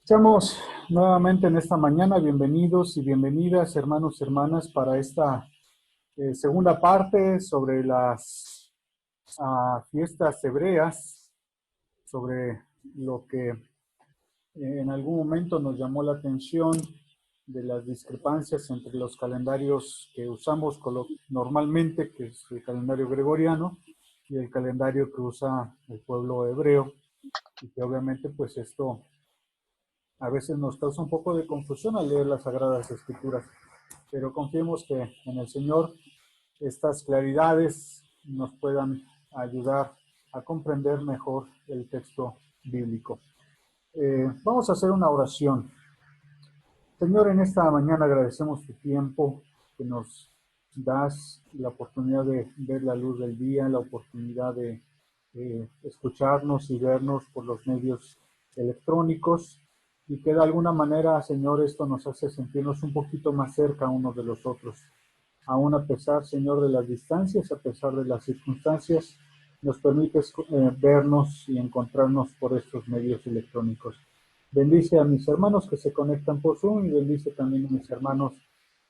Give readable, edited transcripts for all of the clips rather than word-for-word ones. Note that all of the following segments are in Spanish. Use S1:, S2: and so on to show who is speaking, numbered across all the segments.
S1: Estamos nuevamente en esta mañana, bienvenidos y bienvenidas hermanos y hermanas para esta segunda parte sobre las fiestas hebreas, sobre lo que en algún momento nos llamó la atención de las discrepancias entre los calendarios que usamos normalmente, que es el calendario gregoriano, y el calendario que usa el pueblo hebreo, y que obviamente pues esto a veces nos causa un poco de confusión al leer las Sagradas Escrituras, pero confiemos que en el Señor estas claridades nos puedan ayudar a comprender mejor el texto bíblico. Vamos a hacer una oración. Señor, en esta mañana agradecemos tu tiempo que nos das, la oportunidad de ver la luz del día, la oportunidad de escucharnos y vernos por los medios electrónicos, y que de alguna manera, Señor, esto nos hace sentirnos un poquito más cerca unos de los otros. Aún a pesar, Señor, de las distancias, a pesar de las circunstancias, nos permites vernos y encontrarnos por estos medios electrónicos. Bendice a mis hermanos que se conectan por Zoom, y bendice también a mis hermanos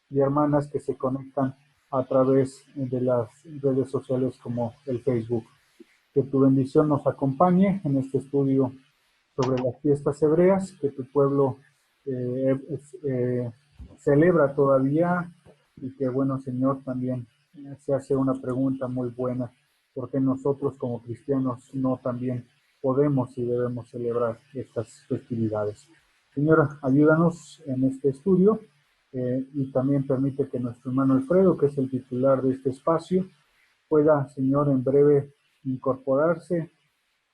S1: y hermanas que se conectan a través de las redes sociales como el Facebook. Que tu bendición nos acompañe en este estudio sobre las fiestas hebreas que tu pueblo eh, eh, celebra todavía, y que, bueno, Señor, también se hace una pregunta muy buena: ¿por qué nosotros como cristianos no también podemos y debemos celebrar estas festividades? Señora, ayúdanos en este estudio, y también permite que nuestro hermano Alfredo, que es el titular de este espacio, pueda, Señor, en breve incorporarse,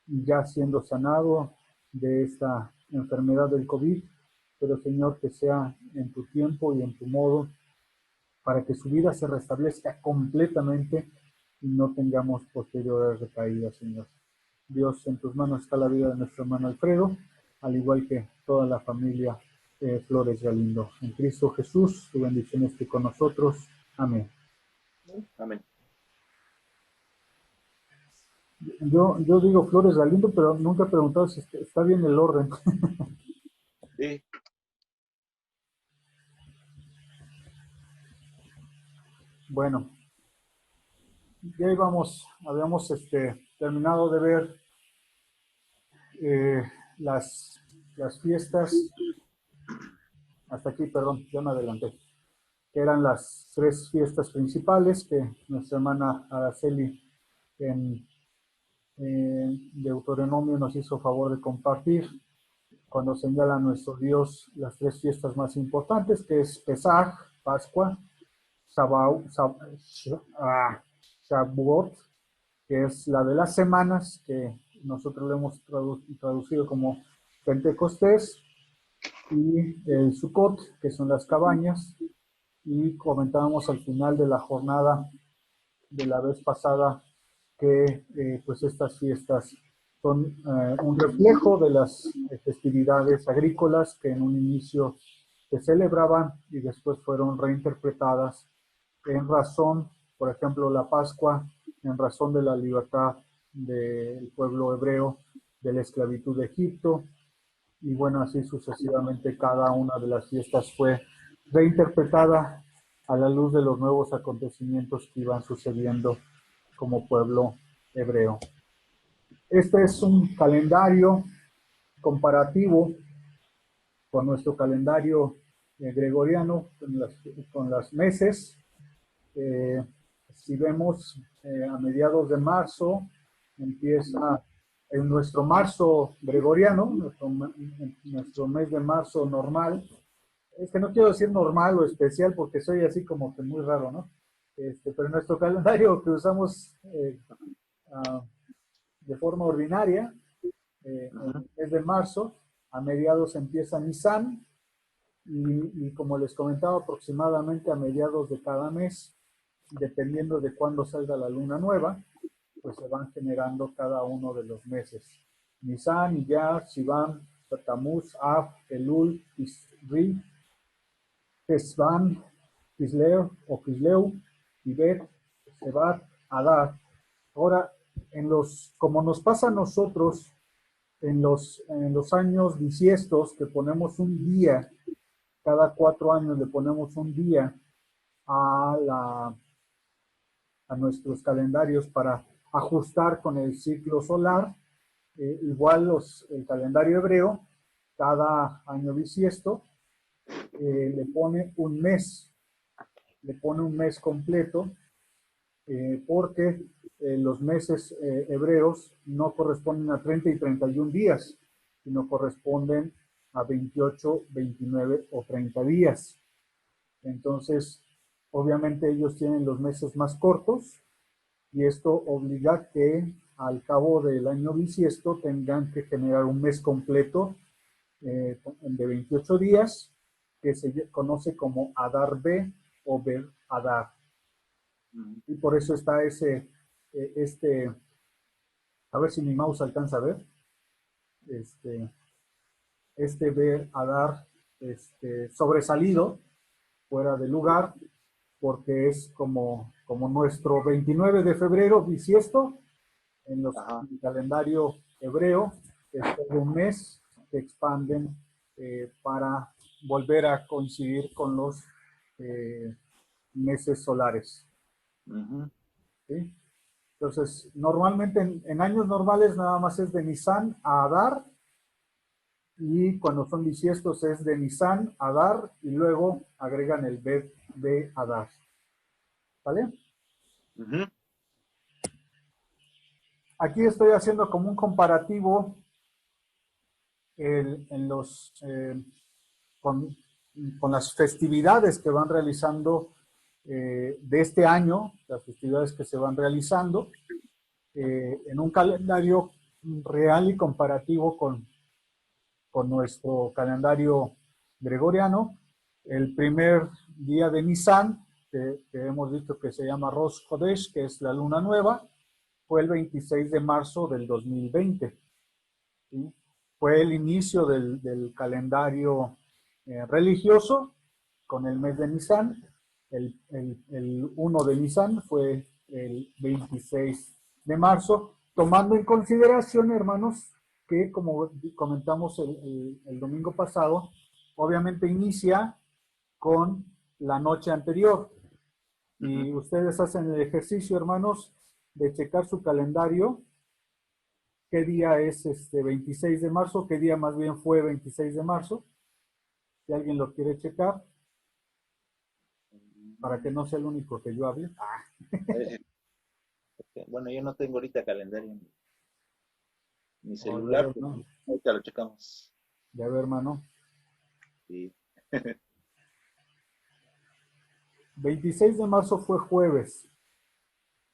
S1: ya siendo sanado de esta enfermedad del COVID, pero Señor, que sea en tu tiempo y en tu modo, para que su vida se restablezca completamente y no tengamos posteriores recaídas, Señor. Dios, en tus manos está la vida de nuestro hermano Alfredo, al igual que toda la familia Flores Galindo. En Cristo Jesús, tu bendición esté con nosotros. Amén.
S2: Amén.
S1: Yo digo Flores Galindo, pero nunca he preguntado si está bien el orden.
S2: Sí,
S1: Bueno, ya habíamos terminado de ver eh, las, las fiestas, hasta aquí, perdón, ya me adelanté, que eran las tres fiestas principales que nuestra hermana Araceli en Deuteronomio nos hizo favor de compartir, cuando señala a nuestro Dios las tres fiestas más importantes, que es Pesaj, Pascua, Shavuot, que es la de las semanas, que nosotros lo hemos traducido como Pentecostés, y el Sukkot, que son las cabañas. Y comentábamos al final de la jornada de la vez pasada que pues estas fiestas son un reflejo de las festividades agrícolas que en un inicio se celebraban y después fueron reinterpretadas en razón, por ejemplo, la Pascua, en razón de la libertad del pueblo hebreo de la esclavitud de Egipto, y bueno, así sucesivamente cada una de las fiestas fue reinterpretada a la luz de los nuevos acontecimientos que iban sucediendo como pueblo hebreo. Este es un calendario comparativo con nuestro calendario gregoriano, con las meses. Eh, si vemos, a mediados de marzo empieza en nuestro marzo gregoriano, nuestro mes de marzo normal. Es que no quiero decir normal o especial porque soy así como que muy raro, ¿no? Pero nuestro calendario que usamos uh, de forma ordinaria, en
S2: ajá.
S1: el mes de marzo, a mediados empieza Nisan, y como les comentaba, aproximadamente a mediados de cada mes, dependiendo de cuándo salga la luna nueva, pues se van generando cada uno de los meses. Nisan, Iyar, Sivan, Tamuz, Av, Elul, Tisri, Tesvan, Kisleu, Tibet, Sebat, Adar. Ahora, como nos pasa a nosotros En los años bisiestos, que ponemos un día, cada 4 años le ponemos un día a, a nuestros calendarios para ajustar con el ciclo solar. Igual el calendario hebreo, cada año bisiesto, le pone un mes completo, porque los meses hebreos no corresponden a 30 y 31 días, sino corresponden a 28, 29 o 30 días. Entonces, obviamente ellos tienen los meses más cortos y esto obliga que al cabo del año bisiesto tengan que generar un mes completo de 28 días, que se conoce como Adar B o Ber Adar. Y por eso está a ver si mi mouse alcanza a ver, este, Ber Adar sobresalido, fuera de lugar, porque es como nuestro 29 de febrero bisiesto en el calendario hebreo, es todo un mes que expanden para volver a coincidir con los meses solares. ¿Sí? Entonces, normalmente en años normales nada más es de Nisan a Adar, y cuando son bisiestos es de Nisan a Adar, y luego agregan el Bet de Adar. ¿Vale? Aquí estoy haciendo como un comparativo con, con las festividades que van realizando de este año, las festividades que se van realizando en un calendario real y comparativo con nuestro calendario gregoriano. El primer día de Nisan, que hemos visto que se llama Rosh Chodesh, que es la luna nueva, fue el 26 de marzo del 2020. ¿Sí? Fue el inicio del calendario religioso con el mes de Nisan. El 1 de Nisan fue el 26 de marzo, tomando en consideración, hermanos, que como comentamos el domingo pasado, obviamente inicia con la noche anterior. Y ustedes hacen el ejercicio, hermanos, de checar su calendario. ¿Qué día es 26 de marzo? ¿Qué día más bien fue 26 de marzo? Si alguien lo quiere checar, para que no sea el único que yo hable.
S2: Bueno, yo no tengo ahorita calendario en mi
S1: Oh,
S2: celular, pero
S1: ¿no?
S2: ahorita lo checamos.
S1: Ya ver, hermano.
S2: Sí.
S1: 26 de marzo fue jueves.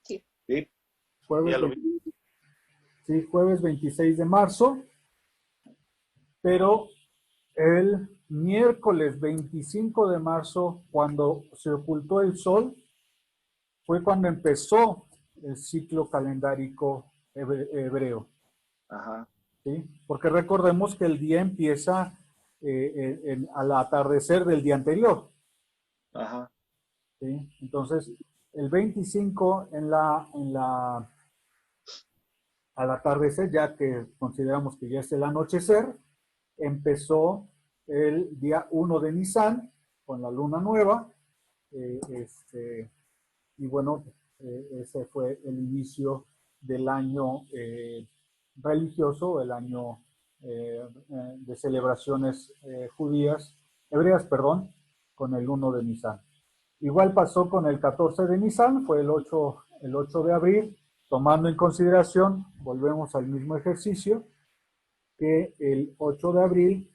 S2: Sí,
S1: Jueves,
S2: ya lo vi.
S1: sí, jueves 26 de marzo. Pero el miércoles 25 de marzo, cuando se ocultó el sol, fue cuando empezó el ciclo calendárico hebreo.
S2: Ajá.
S1: ¿Sí? Porque recordemos que el día empieza al atardecer del día anterior.
S2: Ajá.
S1: ¿Sí? Entonces, el 25 al atardecer, ya que consideramos que ya es el anochecer, empezó el día 1 de Nisan con la luna nueva. eh, este, y bueno, ese fue el inicio del año religioso, el año de celebraciones judías, hebreas, perdón, con el 1 de Nisan. Igual pasó con el 14 de Nisan, fue el 8 de abril, tomando en consideración, volvemos al mismo ejercicio, que el 8 de abril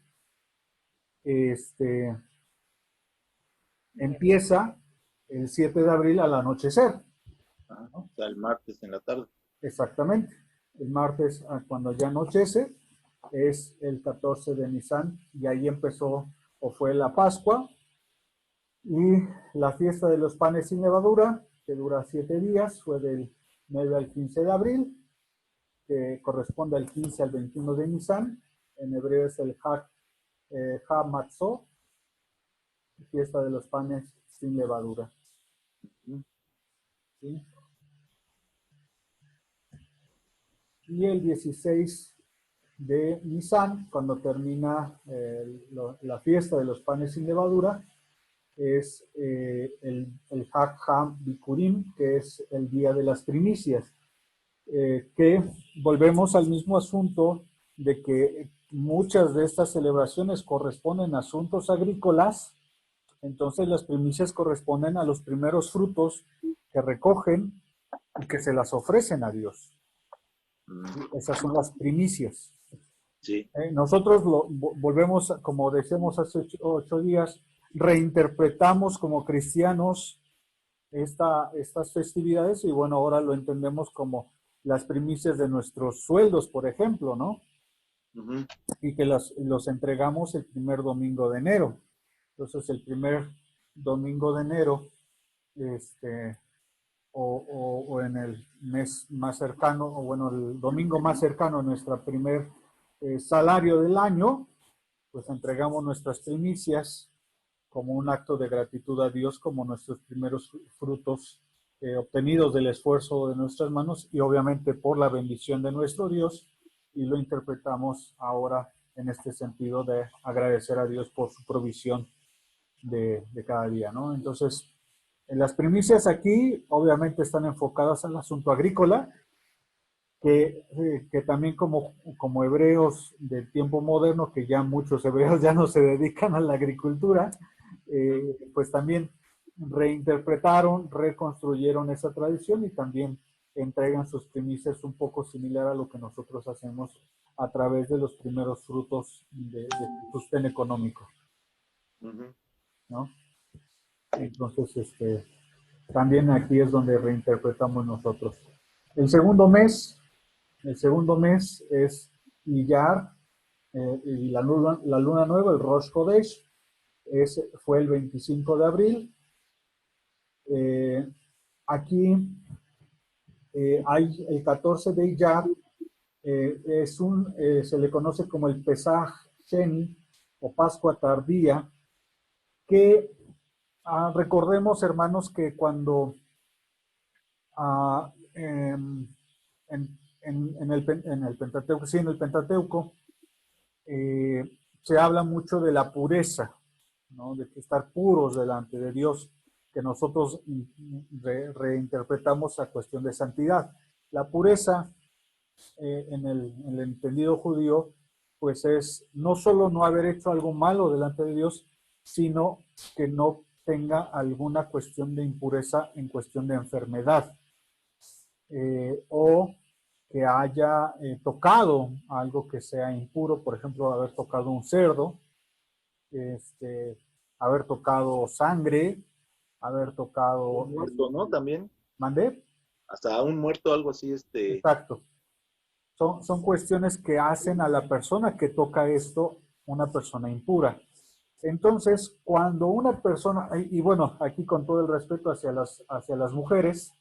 S1: este, empieza el 7 de abril al anochecer.
S2: Ajá.
S1: ¿No?
S2: O sea, el martes en la tarde.
S1: Exactamente. El martes, cuando ya anochece, es el 14 de Nisan, y ahí empezó o fue la Pascua y la fiesta de los panes sin levadura, que dura 7 días, fue del 9 al 15 de abril, que corresponde al 15 al 21 de Nisan. En hebreo es el Ha fiesta de los panes sin levadura. ¿Sí? Y el 16 de Nisan, cuando termina la fiesta de los panes sin levadura, es el Hag HaBikurim, que es el día de las primicias, que volvemos al mismo asunto de que muchas de estas celebraciones corresponden a asuntos agrícolas. Entonces las primicias corresponden a los primeros frutos que recogen y que se las ofrecen a Dios. Esas son las primicias.
S2: Sí.
S1: Nosotros volvemos, como decíamos hace 8 días, reinterpretamos como cristianos estas festividades y bueno, ahora lo entendemos como las primicias de nuestros sueldos, por ejemplo, ¿no?
S2: Uh-huh.
S1: Y que los entregamos el primer domingo de enero. Entonces, el primer domingo de enero, o en el mes más cercano, o bueno, el domingo más cercano a nuestro primer salario del año, pues entregamos nuestras primicias como un acto de gratitud a Dios, como nuestros primeros frutos obtenidos del esfuerzo de nuestras manos y obviamente por la bendición de nuestro Dios, y lo interpretamos ahora en este sentido de agradecer a Dios por su provisión de cada día, ¿no? Entonces, las primicias aquí obviamente están enfocadas al asunto agrícola, que también como hebreos del tiempo moderno, que ya muchos hebreos ya no se dedican a la agricultura, pues también reinterpretaron, reconstruyeron esa tradición y también entregan sus primicias un poco similar a lo que nosotros hacemos a través de los primeros frutos de sustento económico,
S2: Uh-huh.
S1: ¿no? Entonces, también aquí es donde reinterpretamos nosotros. El segundo mes es Iyar, y la luna nueva, el Rosh Chodesh, fue el 25 de abril. Aquí hay el 14 de Iyar, se le conoce como el Pesaj Sheni o Pascua Tardía, que recordemos, hermanos, que cuando en el Pentateuco, sí, en el Pentateuco, se habla mucho de la pureza, ¿no? De que estar puros delante de Dios, que nosotros reinterpretamos a cuestión de santidad. La pureza, en el entendido judío, pues es no solo no haber hecho algo malo delante de Dios, sino que no tenga alguna cuestión de impureza en cuestión de enfermedad, o que haya tocado algo que sea impuro, por ejemplo, haber tocado un cerdo, haber tocado sangre, haber tocado...
S2: Un muerto, ¿no? También.
S1: ¿Mandé?
S2: Hasta un muerto, algo así,
S1: Exacto. Son cuestiones que hacen a la persona que toca esto una persona impura. Entonces, cuando una persona, y bueno, aquí con todo el respeto hacia las mujeres,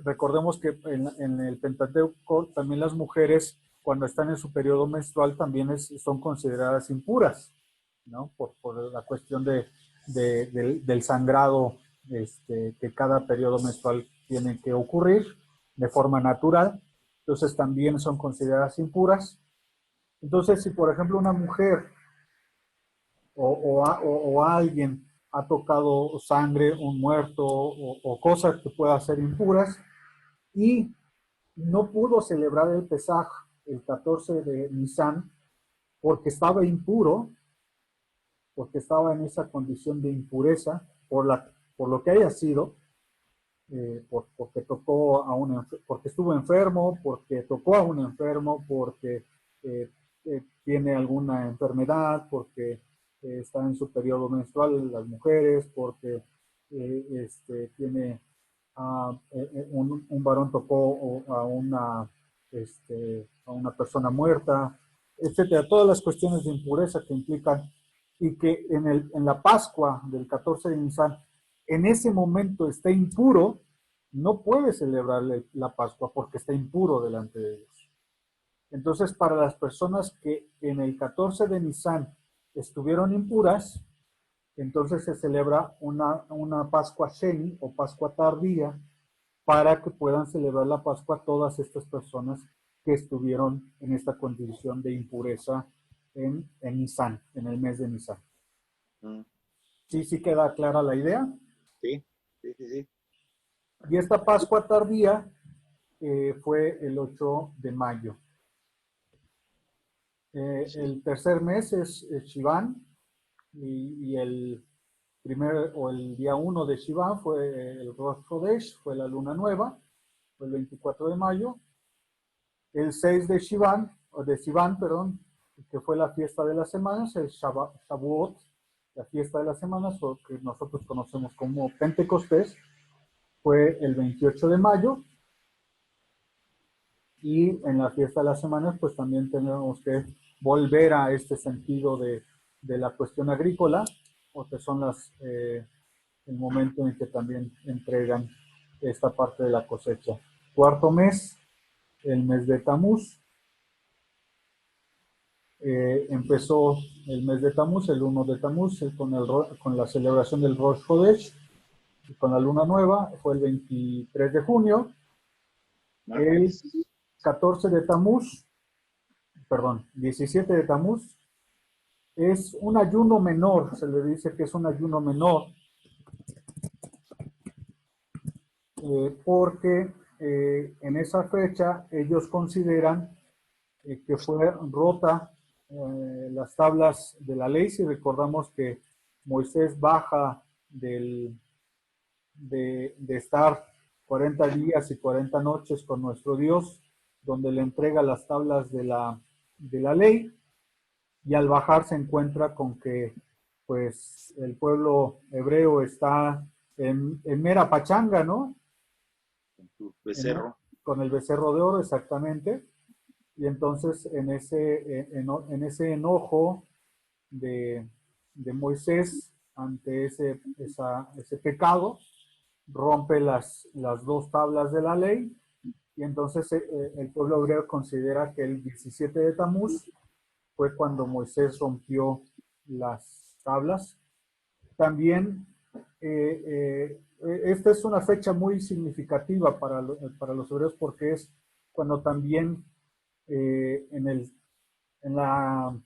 S1: recordemos que en el Pentateuco también las mujeres, cuando están en su periodo menstrual, también son consideradas impuras, ¿no? Por la cuestión del sangrado, que cada periodo menstrual tiene que ocurrir de forma natural. Entonces también son consideradas impuras. Entonces, si por ejemplo una mujer o alguien ha tocado sangre, un muerto o cosas que puedan ser impuras, y no pudo celebrar el Pesaj el 14 de Nisan porque estaba impuro, porque estaba en esa condición de impureza, por lo que haya sido, porque tocó porque estuvo enfermo, porque tocó a un enfermo, porque tiene alguna enfermedad, porque está en su periodo menstrual las mujeres, porque tiene un varón tocó a una persona muerta, etcétera. Todas las cuestiones de impureza que implican, y que en la Pascua del 14 de Nisan, en ese momento está impuro, no puede celebrarle la Pascua porque está impuro delante de Dios. Entonces, para las personas que en el 14 de Nisan estuvieron impuras, entonces se celebra una Pascua Sheni o Pascua tardía, para que puedan celebrar la Pascua todas estas personas que estuvieron en esta condición de impureza en Nisan, en el mes de Nisan.
S2: Mm.
S1: ¿Sí, sí queda clara la idea?
S2: Sí, sí, sí, sí.
S1: Y esta Pascua tardía fue el 8 de mayo. El tercer mes es Shivan y el primer o el día 1 de Shivan fue el Rosh Chodesh, fue la luna nueva, fue el 24 de mayo. El 6 de Shivan, o de Sivan, perdón, que fue la fiesta de las semanas, el Shavuot, la fiesta de las semanas, o que nosotros conocemos como Pentecostés, fue el 28 de mayo. Y en la fiesta de las semanas, pues también tenemos que volver a este sentido de la cuestión agrícola, porque son el momento en que también entregan esta parte de la cosecha. Cuarto mes, el mes de Tamuz. Empezó el mes de Tamuz, el 1 de Tamuz, con la celebración del Rosh Chodesh, y con la luna nueva, fue el 23 de junio. El 14 de Tamuz, perdón, 17 de Tamuz, es un ayuno menor, se le dice que es un ayuno menor, porque en esa fecha ellos consideran que fue rota las tablas de la ley. Si recordamos que Moisés baja de estar 40 días y 40 noches con nuestro Dios, donde le entrega las tablas de la ley, y al bajar se encuentra con que pues el pueblo hebreo está en mera pachanga, ¿no?
S2: Con tu becerro.
S1: Con el becerro de oro, exactamente. Y entonces en ese enojo de Moisés ante ese pecado, rompe las dos tablas de la ley, y entonces el pueblo hebreo considera que el 17 de Tamuz fue cuando Moisés rompió las tablas. También esta es una fecha muy significativa para los hebreos, porque es cuando también en la,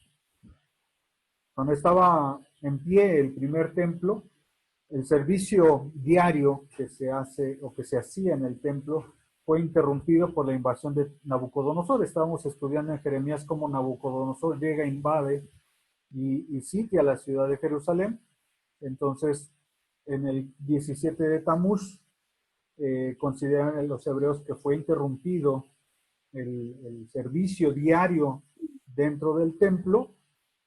S1: cuando estaba en pie el primer templo, el servicio diario que se hace o que se hacía en el templo fue interrumpido por la invasión de Nabucodonosor. Estábamos estudiando en Jeremías cómo Nabucodonosor llega, invade y sitia la ciudad de Jerusalén. Entonces, en el 17 de Tamuz, consideran los hebreos que fue interrumpido el servicio diario dentro del templo,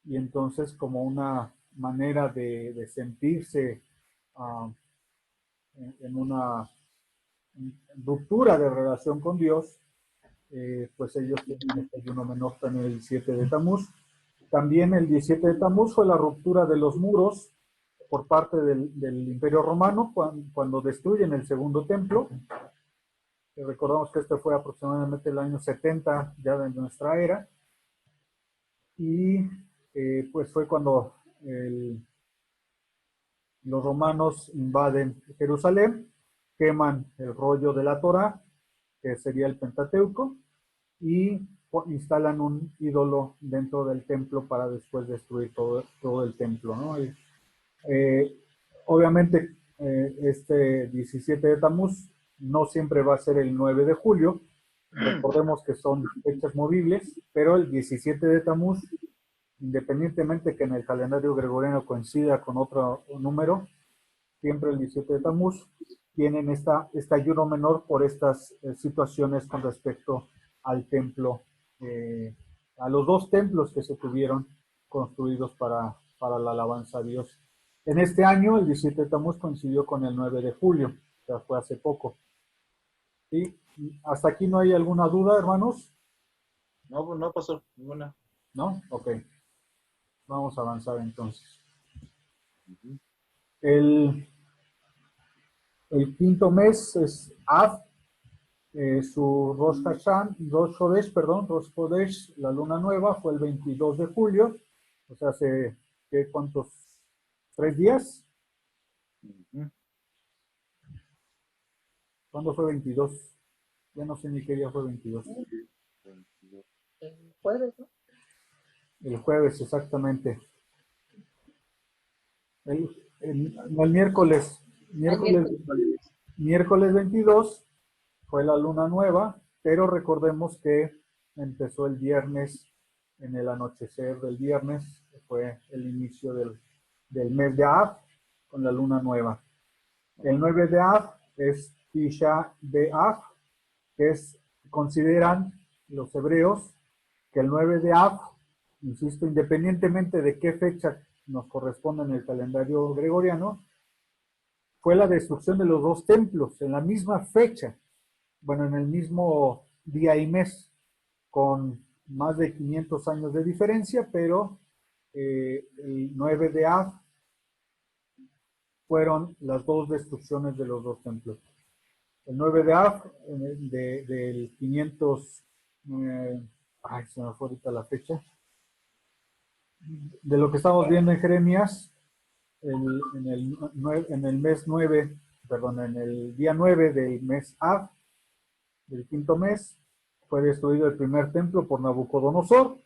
S1: y entonces como una manera de sentirse uh, en una ruptura de relación con Dios, pues ellos tienen este ayuno menor también el 17 de Tamuz. También el 17 de Tamuz fue la ruptura de los muros por parte del Imperio Romano cuando destruyen el segundo templo. Recordamos que este fue aproximadamente el año 70 ya de nuestra era, y pues fue cuando los romanos invaden Jerusalén, queman el rollo de la Torá, que sería el Pentateuco, y instalan un ídolo dentro del templo para después destruir todo el templo, ¿no? Obviamente, este 17 de Tamuz no siempre va a ser el 9 de julio. Recordemos que son fechas movibles, pero el 17 de Tamuz, independientemente que en el calendario gregoriano coincida con otro número, siempre el 17 de Tamuz tienen este ayuno menor por estas situaciones con respecto al templo, a los dos templos que se tuvieron construidos para la alabanza a Dios. En este año, el 17 de Tamuz coincidió con el 9 de julio, o sea, fue hace poco. ¿Sí? ¿Hasta aquí no hay alguna duda, hermanos?
S2: No, no pasó ninguna.
S1: ¿No? Ok. Vamos a avanzar entonces.
S2: Uh-huh.
S1: El quinto mes es Av, su Rosh Chodesh, perdón, Rosh Chodesh, la luna nueva, fue el 22 de julio, o sea, hace, ¿cuántos? ¿3 días?
S2: Uh-huh.
S1: ¿Cuándo fue 22? Ya no sé ni qué día fue 22.
S3: El jueves, ¿no?
S1: El jueves, exactamente. No, el miércoles.
S3: El
S1: Miércoles,
S3: miércoles.
S1: miércoles 22 fue la luna nueva, pero recordemos que empezó el viernes, en el anochecer del viernes, que fue el inicio del mes de Av, con la luna nueva. El 9 de Av es Tisha de Av, que es, consideran los hebreos que el 9 de Av, insisto, independientemente de qué fecha nos corresponde en el calendario gregoriano, fue la destrucción de los dos templos en la misma fecha, bueno, en el mismo día y mes, con más de 500 años de diferencia, pero el 9 de Av fueron las dos destrucciones de los dos templos. El 9 de Av, del 500, se me fue ahorita la fecha, de lo que estamos viendo en Jeremías, en el mes 9, perdón, en el día 9 del mes Av, del quinto mes, fue destruido el primer templo por Nabucodonosor,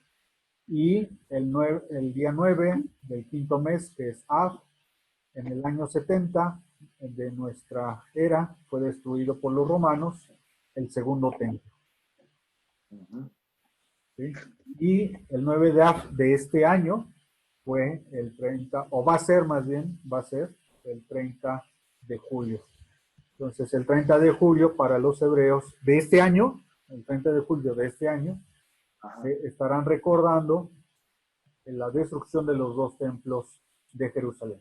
S1: y el día 9 del quinto mes, que es Av, en el año 70 de nuestra era, fue destruido por los romanos el segundo templo. ¿Sí? Y el 9 de Av de este año fue el 30, o va a ser más bien, va a ser el 30 de julio. Entonces, el 30 de julio para los hebreos de este año, el 30 de julio de este año, estarán recordando la destrucción de los dos templos de Jerusalén.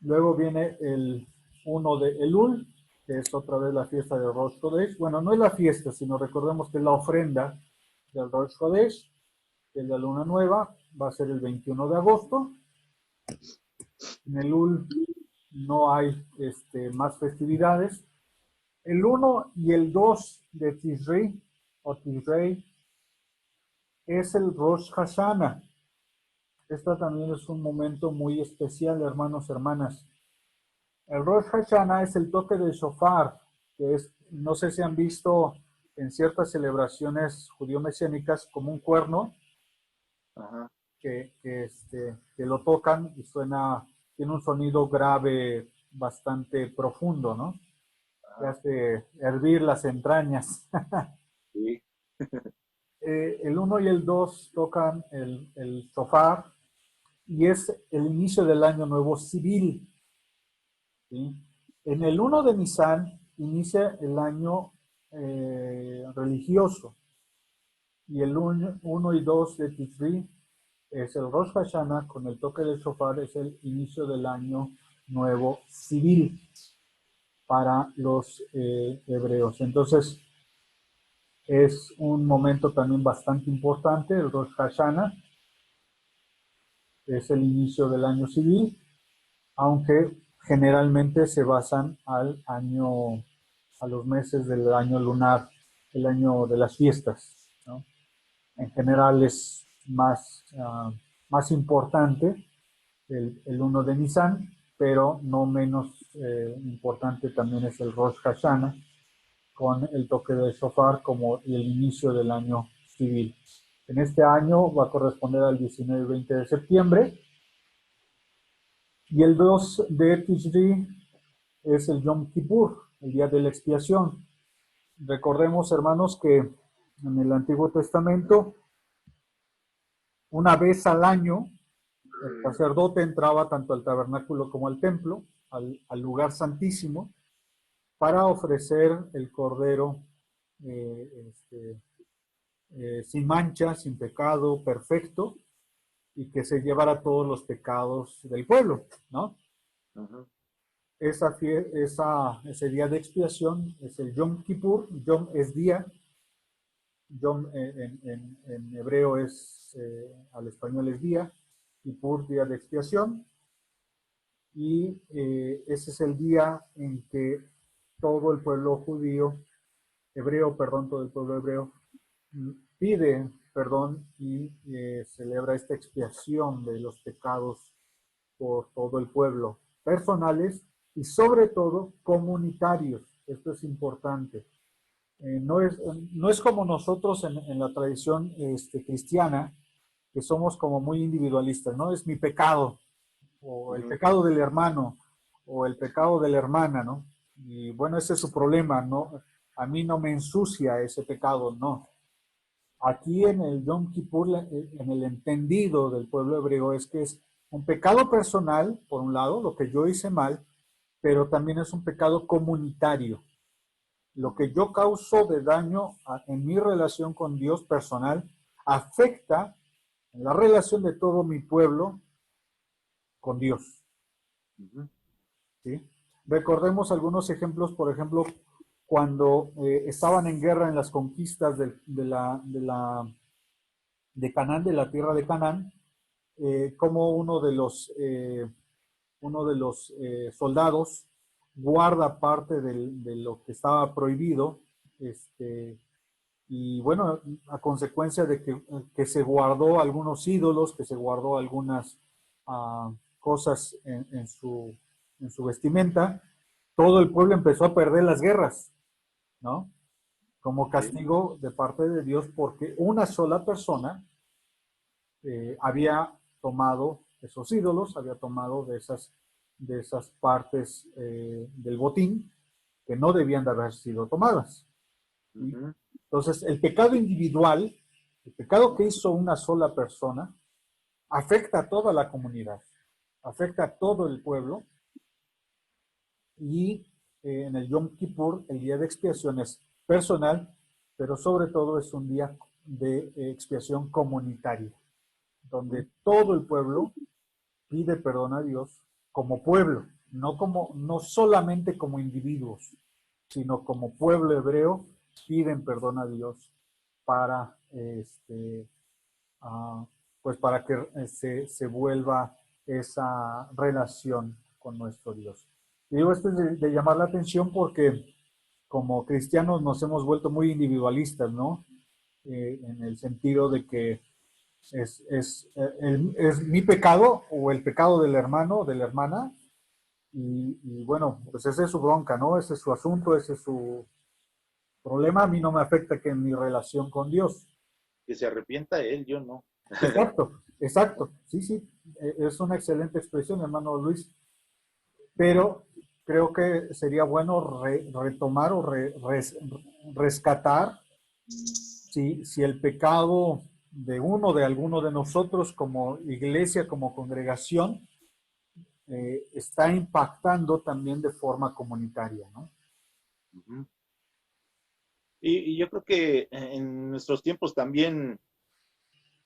S1: Luego viene el 1 de Elul, que es otra vez la fiesta de Rosh Chodesh. Bueno, no es la fiesta, sino recordemos que es la ofrenda del Rosh Chodesh, que es la luna nueva, va a ser el 21 de agosto. En Elul no hay más festividades. El 1 y el 2 de Tishrei, o Tishrei, es el Rosh Hashanah. Esta también es un momento muy especial, hermanos, hermanas. El Rosh Hashanah es el toque del shofar, que es, no sé si han visto en ciertas celebraciones judío-mesiánicas como un cuerno, que lo tocan y suena, tiene un sonido grave bastante profundo, ¿no? Que hace hervir las entrañas.
S2: Sí.
S1: El 1 y el 2 tocan el shofar y es el inicio del año nuevo civil. ¿Sí? En el 1 de Nisan inicia el año religioso, y el 1 y 2 de Tishri es el Rosh Hashanah, con el toque del shofar, es el inicio del año nuevo civil para los hebreos. Entonces, es un momento también bastante importante, el Rosh Hashanah, es el inicio del año civil, aunque generalmente se basan a los meses del año lunar, el año de las fiestas, ¿no? En general es más importante el 1 de Nisan, pero no menos importante también es el Rosh Hashanah, con el toque del shofar como el inicio del año civil. En este año va a corresponder al 19 y 20 de septiembre, y el 2 de Tishri es el Yom Kippur, el día de la expiación. Recordemos, hermanos, que en el Antiguo Testamento, una vez al año, el sacerdote entraba tanto al tabernáculo como al templo, al lugar santísimo, para ofrecer el cordero sin mancha, sin pecado, perfecto, y que se llevara todos los pecados del pueblo, ¿no? Ese día de expiación es el Yom Kippur. Yom es día, Yom en hebreo es, al español es día, Kippur, día de expiación, y ese es el día en que todo el pueblo judío, hebreo, perdón, todo el pueblo hebreo pide perdón y celebra esta expiación de los pecados por todo el pueblo, personales y sobre todo comunitarios. Esto es importante. no es como nosotros en la tradición cristiana, que somos como muy individualistas, ¿no? Es mi pecado, o el
S2: Ujú.
S1: pecado del hermano, o el pecado de la hermana, ¿no? Y bueno, ese es su problema, ¿no? A mí no me ensucia ese pecado, no. Aquí en el Yom Kippur, en el entendido del pueblo hebreo, es que es un pecado personal, por un lado, lo que yo hice mal, pero también es un pecado comunitario. Lo que yo causo de daño en mi relación con Dios personal afecta en la relación de todo mi pueblo con Dios.
S2: Ujú.
S1: ¿Sí? Recordemos algunos ejemplos, por ejemplo, cuando estaban en guerra en las conquistas de Canaán, de la tierra de Canaán, como uno de los soldados guarda parte de lo que estaba prohibido, y bueno, a consecuencia de que se guardó algunos ídolos, que se guardó algunas cosas en su vestimenta, todo el pueblo empezó a perder las guerras, ¿no? Como
S2: Sí.
S1: castigo de parte de Dios porque una sola persona había tomado esos ídolos, había tomado de esas partes del botín que no debían de haber sido tomadas. ¿Sí?
S2: Ujú.
S1: Entonces, el pecado individual, el pecado que hizo una sola persona, afecta a toda la comunidad, afecta a todo el pueblo y en el Yom Kippur, el día de expiación es personal, pero sobre todo es un día de expiación comunitaria,
S2: Ujú.
S1: donde todo el pueblo pide perdón a Dios como pueblo, no solamente como individuos, sino como pueblo hebreo piden perdón a Dios para uh, pues para que se vuelva esa relación con nuestro Dios. Y digo esto es de llamar la atención porque como cristianos nos hemos vuelto muy individualistas, ¿no? En el sentido de que es mi pecado o el pecado del hermano o de la hermana. Y bueno, pues esa es su bronca, ¿no? Ese es su asunto, ese es su problema. A mí no me afecta que en mi relación con Dios.
S2: Que se arrepienta él, yo no.
S1: Exacto, exacto. Sí, sí, es una excelente expresión, hermano Luis. Pero creo que sería bueno retomar o rescatar si el pecado de uno, de alguno de nosotros como iglesia, como congregación, está impactando también de forma comunitaria, ¿no?
S2: Ujú. Y yo creo que en nuestros tiempos también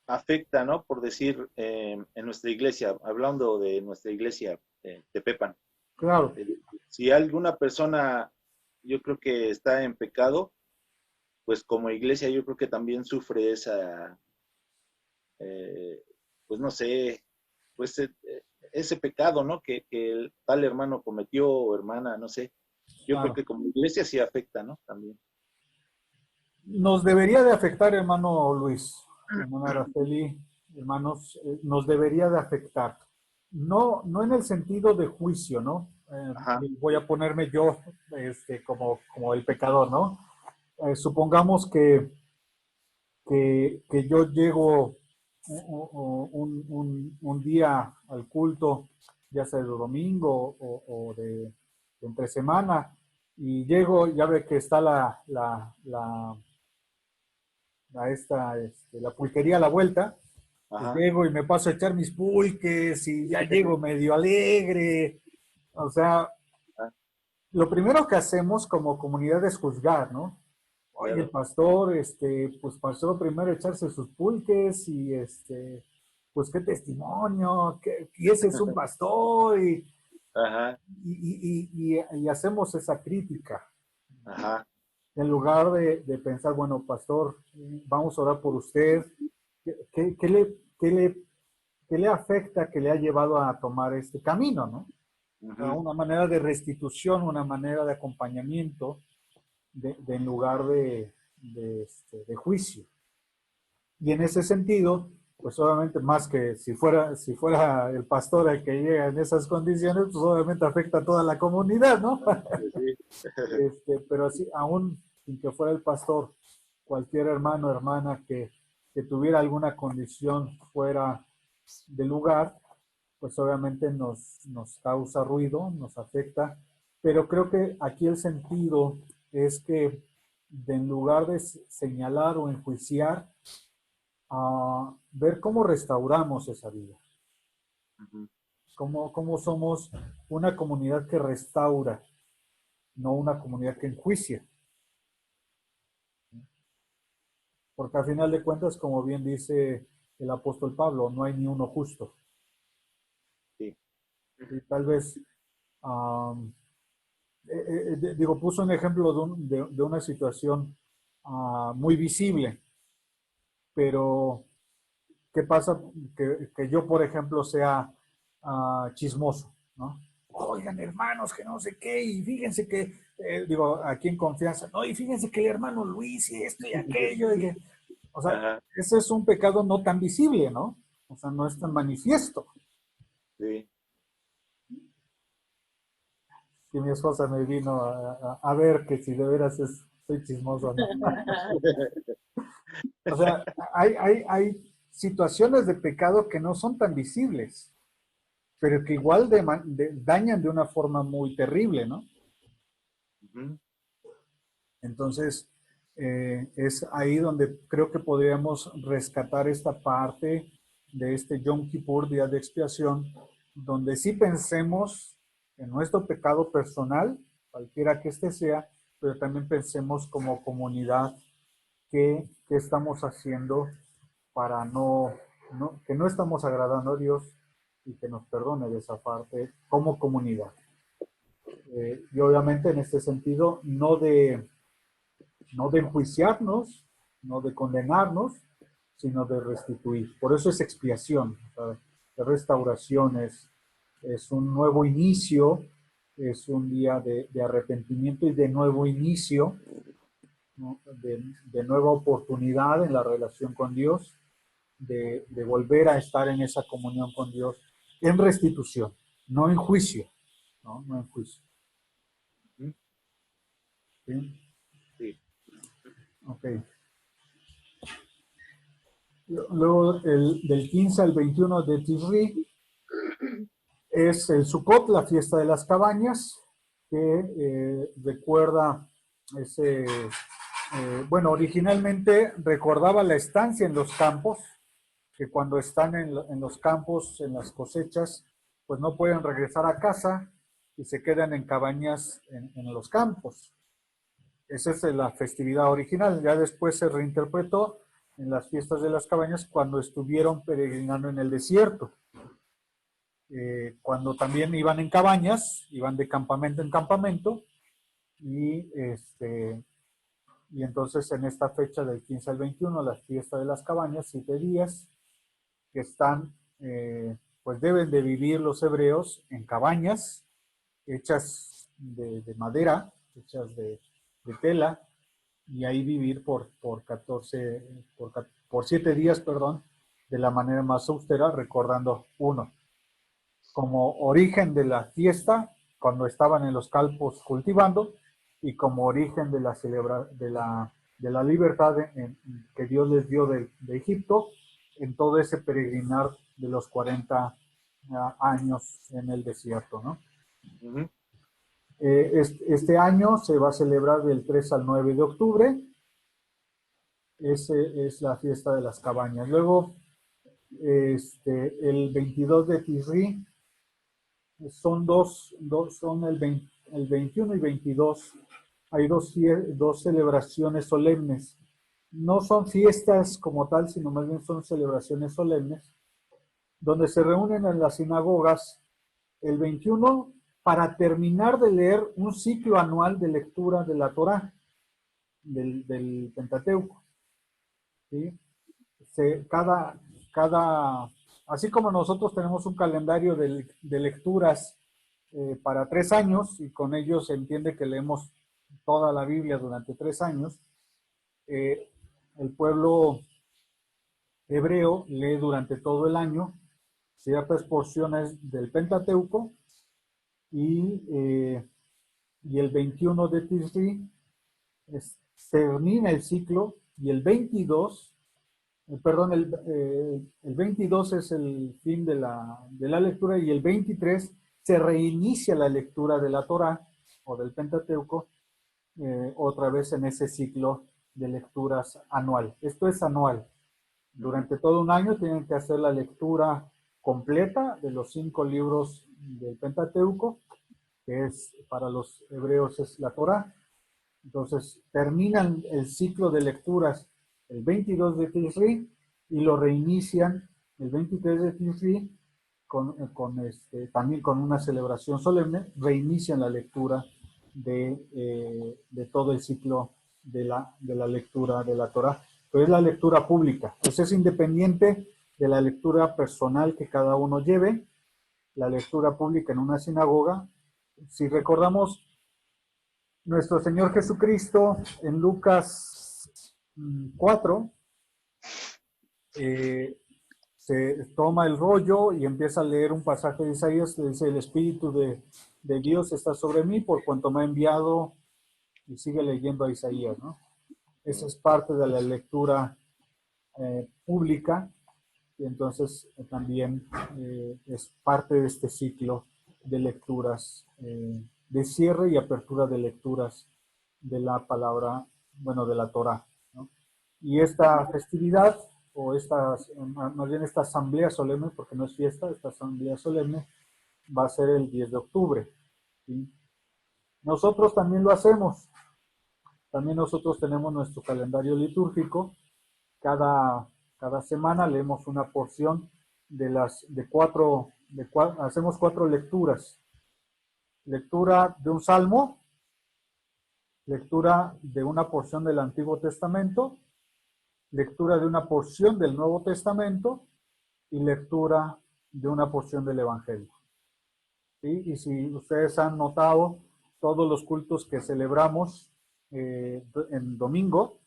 S2: afecta, ¿no? Por decir, en nuestra iglesia, hablando de nuestra iglesia, Tepepan,
S1: Claro,
S2: eh, si alguna persona, yo creo que está en pecado, pues como iglesia yo creo que también sufre esa, eh, pues no sé, pues ese pecado, ¿no? Que el tal hermano cometió o hermana, no sé. Yo creo
S1: claro.
S2: que como iglesia sí afecta, ¿no? También.
S1: Nos debería de afectar, hermano Luis, hermana Araceli, hermanos, nos debería de afectar. No en el sentido de juicio, ¿no?
S2: Ajá.
S1: Voy a ponerme yo como el pecador, ¿no? Supongamos que yo llego un día al culto, ya sea de domingo o de entre semana, y llego, ya ve que está la pulquería a la vuelta, pues
S2: Ajá.
S1: llego y me paso a echar mis pulques y ya llego medio alegre. O sea,
S2: Ah,
S1: lo primero que hacemos como comunidad es juzgar, ¿no? Oye, el
S2: claro.
S1: pastor, pues pasó primero a echarse sus pulques y pues qué testimonio, y ese es un pastor
S2: Ajá.
S1: y hacemos esa crítica.
S2: Ajá.
S1: En lugar de pensar, bueno, pastor, vamos a orar por usted, ¿qué qué le afecta que le ha llevado a tomar este camino, ¿no?
S2: Ujú.
S1: Una manera de restitución, una manera de acompañamiento en lugar de juicio. Y en ese sentido, pues obviamente más que si fuera el pastor el que llega en esas condiciones, pues obviamente afecta a toda la comunidad, ¿no?
S2: Pues sí.
S1: Pero así, aún sin que fuera el pastor, cualquier hermano o hermana que tuviera alguna condición fuera del lugar, pues obviamente nos causa ruido, nos afecta, pero creo que aquí el sentido es que en lugar de señalar o enjuiciar, a ver cómo restauramos esa vida,
S2: Ujú.
S1: cómo somos una comunidad que restaura, no una comunidad que enjuicia. Porque al final de cuentas, como bien dice el apóstol Pablo, no hay ni uno justo.
S2: Sí.
S1: Y tal vez, um, digo, puso un ejemplo de una situación muy visible, pero ¿qué pasa? Que yo, por ejemplo, sea chismoso, ¿no? Oigan, hermanos, que no sé qué, y fíjense que, digo, aquí en confianza, no, y fíjense que el hermano Luis y esto y aquello, y que, o sea,
S2: Ajá,
S1: ese es un pecado no tan visible, ¿no? O sea, no es tan manifiesto.
S2: sí.
S1: Y mi esposa me vino a ver que si de veras soy chismoso, ¿no? O sea, hay situaciones de pecado que no son tan visibles, pero que igual dañan de una forma muy terrible, ¿no?
S2: Ujú.
S1: Entonces, es ahí donde creo que podríamos rescatar esta parte de este Yom Kippur, Día de Expiación, donde sí pensemos en nuestro pecado personal, cualquiera que este sea, pero también pensemos como comunidad qué estamos haciendo para que no estamos agradando a Dios y que nos perdone de esa parte como comunidad. Y obviamente en este sentido, no de enjuiciarnos, no de condenarnos, sino de restituir. Por eso es expiación, o sea, de restauración, es un nuevo inicio, es un día de arrepentimiento y de nuevo inicio, ¿no? De nueva oportunidad en la relación con Dios, de volver a estar en esa comunión con Dios en restitución, no en juicio, no, no en juicio.
S2: Ujú.
S1: ¿Sí?
S2: Sí.
S1: Ok. Luego, del 15 al 21 de Tisri es el Sukkot, la fiesta de las cabañas, que recuerda ese, bueno, originalmente recordaba la estancia en los campos, que cuando están en los campos, en las cosechas, pues no pueden regresar a casa y se quedan en cabañas en los campos. Esa es la festividad original. Ya después se reinterpretó en las fiestas de las cabañas cuando estuvieron peregrinando en el desierto. Cuando también iban en cabañas, iban de campamento en campamento, y, y entonces en esta fecha del 15 al 21, la fiesta de las cabañas, 7 días, que están, pues deben de vivir los hebreos en cabañas hechas de madera, hechas de tela, y ahí vivir por 14, por 7 días, perdón, de la manera más austera, recordando uno, como origen de la fiesta, cuando estaban en los campos cultivando, y como origen de de la libertad que Dios les dio de Egipto, en todo ese peregrinar de los 40 años en el desierto, ¿no?
S2: Ujú.
S1: Este año se va a celebrar del 3 al 9 de octubre. Ese es la fiesta de las cabañas. Luego, el 22 de Tisri, son son el 21 y 22. Hay dos celebraciones solemnes. No son fiestas como tal, sino más bien son celebraciones solemnes, donde se reúnen en las sinagogas el 21 para terminar de leer un ciclo anual de lectura de la Torá, del Pentateuco. ¿Sí? Cada, así como nosotros tenemos un calendario de lecturas para 3 años, y con ello se entiende que leemos toda la Biblia durante 3 años, eh, el pueblo hebreo lee durante todo el año ciertas porciones del Pentateuco, y, y el 21 de Tisri termina el ciclo y el 22, perdón, el 22 es el fin de la lectura y el 23 se reinicia la lectura de la Torá o del Pentateuco otra vez en ese ciclo de lecturas anual. Esto es anual. Durante todo un año tienen que hacer la lectura completa de los 5 libros del Pentateuco, que es para los hebreos es la Torá. Entonces terminan el ciclo de lecturas el 22 de Tishri y lo reinician el 23 de Tishri también con una celebración solemne, reinician la lectura de todo el ciclo de la lectura de la Torá. Pero es la lectura pública, pues es independiente de la lectura personal que cada uno lleve, la lectura pública en una sinagoga. Si recordamos, nuestro Señor Jesucristo en Lucas 4 se toma el rollo y empieza a leer un pasaje de Isaías que dice: el Espíritu de Dios está sobre mí por cuanto me ha enviado, y sigue leyendo a Isaías, ¿no? Esa es parte de la lectura pública y entonces también es parte de este ciclo de lecturas, de cierre y apertura de lecturas de la palabra, bueno, de la Torá, ¿no? Y esta festividad, o más bien esta asamblea solemne, porque no es fiesta, esta asamblea solemne va a ser el 10 de octubre. ¿Sí? Nosotros también lo hacemos. También nosotros tenemos nuestro calendario litúrgico. Cada semana leemos una porción hacemos 4 lecturas. Lectura de un salmo, lectura de una porción del Antiguo Testamento, lectura de una porción del Nuevo Testamento y lectura de una porción del Evangelio. ¿Sí? Y si ustedes han notado, todos los cultos que celebramos en domingo,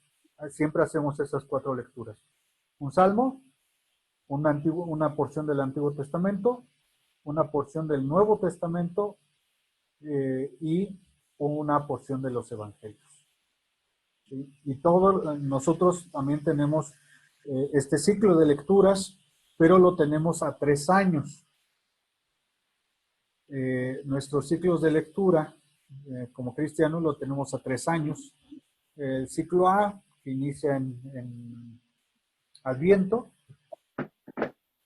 S1: siempre hacemos esas 4 lecturas. Un salmo, una porción del Antiguo Testamento, una porción del Nuevo Testamento y una porción de los Evangelios. ¿Sí? Y todos nosotros también tenemos este ciclo de lecturas, pero lo tenemos a 3 años. Nuestros ciclos de lectura como cristianos lo tenemos a 3 años. El ciclo A, que inicia en Adviento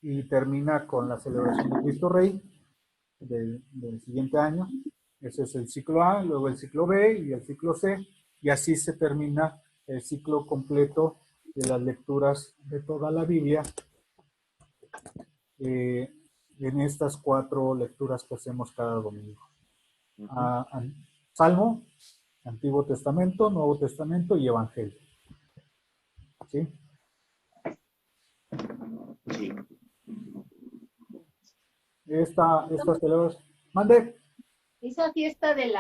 S1: y termina con la celebración de Cristo Rey del siguiente año. Ese es el ciclo A, luego el ciclo B y el ciclo C, y así se termina el ciclo completo de las lecturas de toda la Biblia en estas 4 lecturas que hacemos cada domingo. Salmo, Antiguo Testamento, Nuevo Testamento y Evangelio. ¿Sí?
S2: Sí.
S1: Esta celebración. Mande.
S3: ¿Esa fiesta de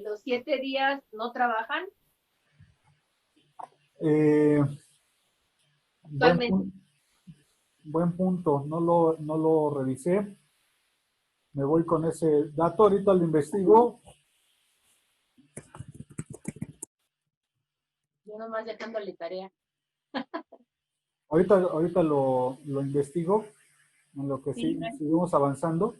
S3: los 7 días no trabajan?
S1: Buen punto. No lo revisé. Me voy con ese dato. Ahorita lo investigo.
S3: Yo nomás dejándole tarea.
S1: Ahorita lo investigo. En lo que sí, seguimos avanzando.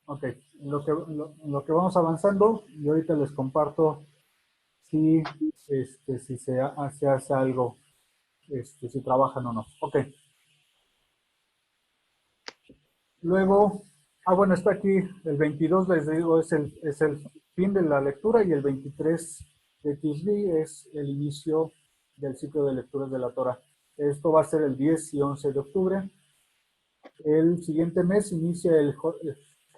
S1: Ok, en lo que vamos avanzando, y ahorita les comparto si se hace algo, si trabajan o no. Ok. Luego, bueno, está aquí el 22, les digo, es el fin de la lectura, y el 23 de Tishri es el inicio del ciclo de lecturas de la Torah. Esto va a ser el 10 y 11 de octubre. El siguiente mes inicia el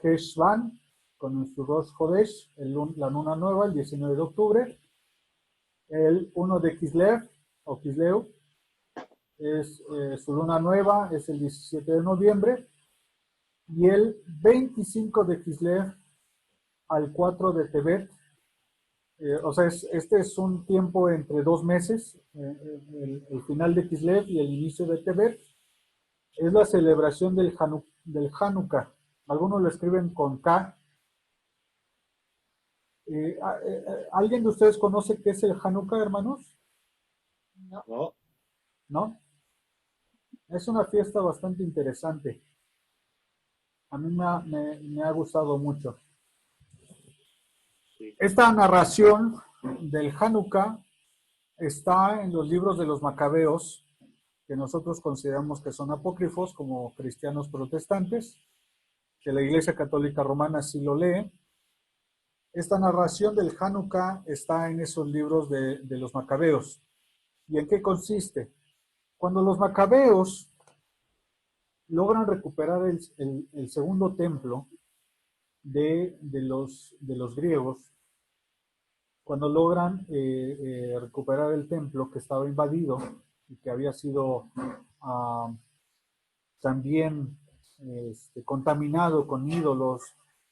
S1: Heshvan con su Rosh Hodesh, la luna nueva, el 19 de octubre. El 1 de Kislev, o Kisleu, es su luna nueva, es el 17 de noviembre. Y el 25 de Kislev al 4 de Tebet O sea, este es un tiempo entre 2 meses, el final de Kislev y el inicio de Tebet. Es la celebración del Hanukkah. Algunos lo escriben con K. ¿Alguien de ustedes conoce qué es el Hanukkah, hermanos?
S3: No.
S2: ¿No?
S1: ¿No? Es una fiesta bastante interesante. A mí me ha gustado mucho.
S2: Sí.
S1: Esta narración del Hanukkah está en los libros de los Macabeos, que nosotros consideramos que son apócrifos como cristianos protestantes, que la Iglesia Católica Romana sí lo lee. Esta narración del Hanukkah está en esos libros de los Macabeos. ¿Y en qué consiste? Cuando los Macabeos logran recuperar el segundo templo de los griegos, cuando logran recuperar el templo que estaba invadido y que había sido también contaminado con ídolos,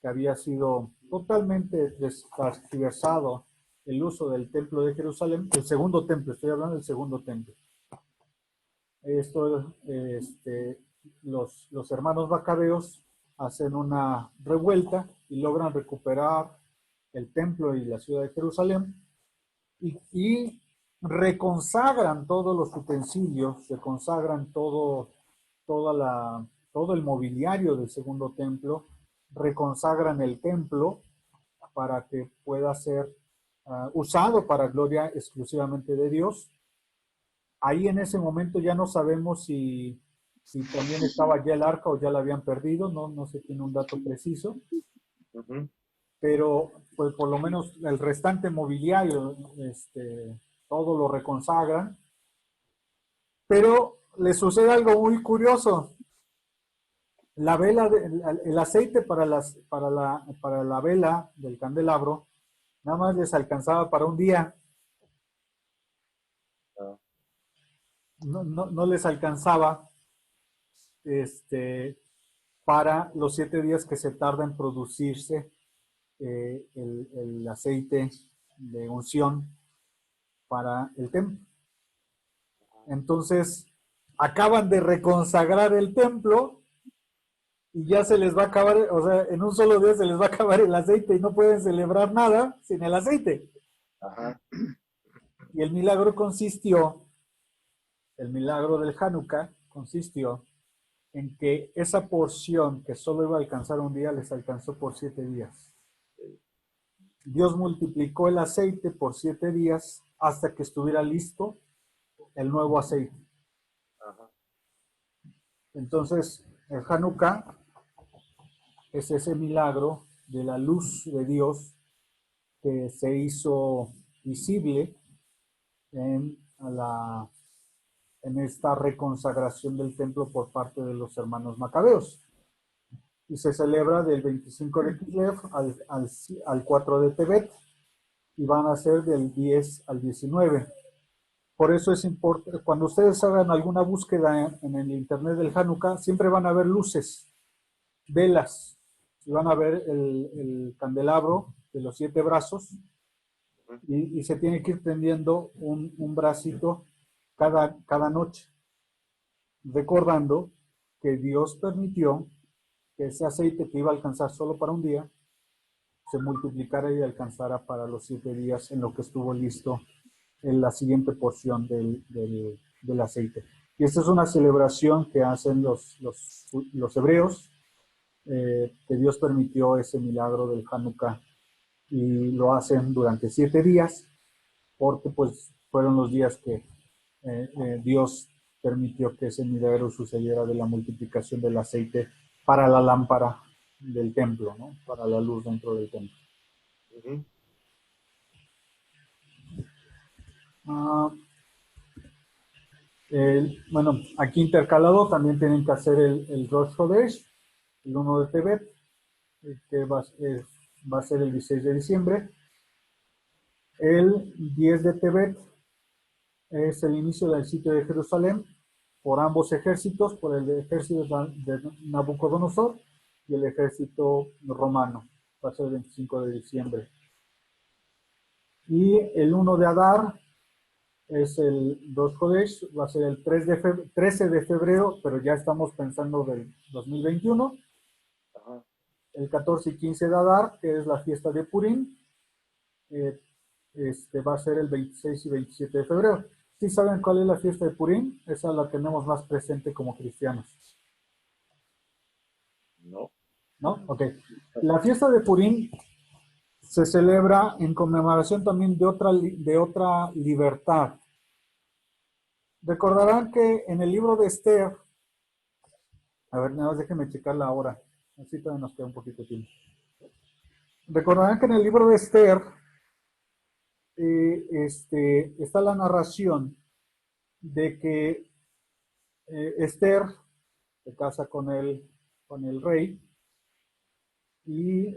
S1: que había sido totalmente descastiversado el uso del templo de Jerusalén, el segundo templo, estoy hablando del segundo templo. Esto, los hermanos macabeos hacen una revuelta y logran recuperar el templo y la ciudad de Jerusalén y reconsagran todos los utensilios, reconsagran todo el mobiliario del segundo templo, reconsagran el templo para que pueda ser usado para gloria exclusivamente de Dios. Ahí en ese momento ya no sabemos si también estaba ya el arca o ya la habían perdido, no se tiene un dato preciso, pero pues por lo menos el restante mobiliario, todo lo reconsagran. Pero le sucede algo muy curioso. La vela, el aceite para la vela del candelabro, nada más les alcanzaba para un día. No les alcanzaba para los 7 días que se tarda en producirse el aceite de unción para el templo. Entonces, acaban de reconsagrar el templo y ya se les va a acabar, o sea, en un solo día se les va a acabar el aceite y no pueden celebrar nada sin el aceite.
S2: Ajá.
S1: Y el milagro del Hanukkah consistió en que esa porción que solo iba a alcanzar un día, les alcanzó por 7 días. Dios multiplicó el aceite por 7 días hasta que estuviera listo el nuevo aceite.
S2: Ajá.
S1: Entonces, el Hanukkah es ese milagro de la luz de Dios que se hizo visible en, en esta reconsagración del templo por parte de los hermanos macabeos. Y se celebra del 25 de Kislev al 4 de Tebet y van a ser del 10 al 19. Por eso es importante, cuando ustedes hagan alguna búsqueda en el internet del Hanukkah, siempre van a ver luces, velas, y van a ver el candelabro de los 7 brazos, y se tiene que ir prendiendo un bracito cada noche, recordando que Dios permitió que ese aceite que iba a alcanzar solo para un día, se multiplicara y alcanzara para los 7 días en lo que estuvo listo en la siguiente porción del aceite. Y esta es una celebración que hacen los hebreos, que Dios permitió ese milagro del Hanukkah y lo hacen durante 7 días, porque pues fueron los días que Dios permitió que ese milagro sucediera de la multiplicación del aceite para la lámpara del templo, ¿no? Para la luz dentro del templo. Bueno, aquí intercalado también tienen que hacer el Rosh Chodesh, el 1 de Tebet, que va a ser el 16 de diciembre. El 10 de Tebet es el inicio del sitio de Jerusalén por ambos ejércitos, por el ejército de Nabucodonosor y el ejército romano. Va a ser el 25 de diciembre. Y el 1 de Adar es el Rosh Chodesh, va a ser el 13 de febrero, pero ya estamos pensando del 2021.
S2: Ajá.
S1: El 14 y 15 de Adar, que es la fiesta de Purim, va a ser el 26 y 27 de febrero. ¿Sí saben cuál es la fiesta de Purim? Esa la tenemos más presente como cristianos.
S2: No.
S1: ¿No? Ok. La fiesta de Purim se celebra en conmemoración también de otra libertad. Recordarán que en el libro de Esther, a ver, nada más déjenme checar la hora, así todavía nos queda un poquito de tiempo. Recordarán que en el libro de Esther está la narración de que Esther se casa con el rey y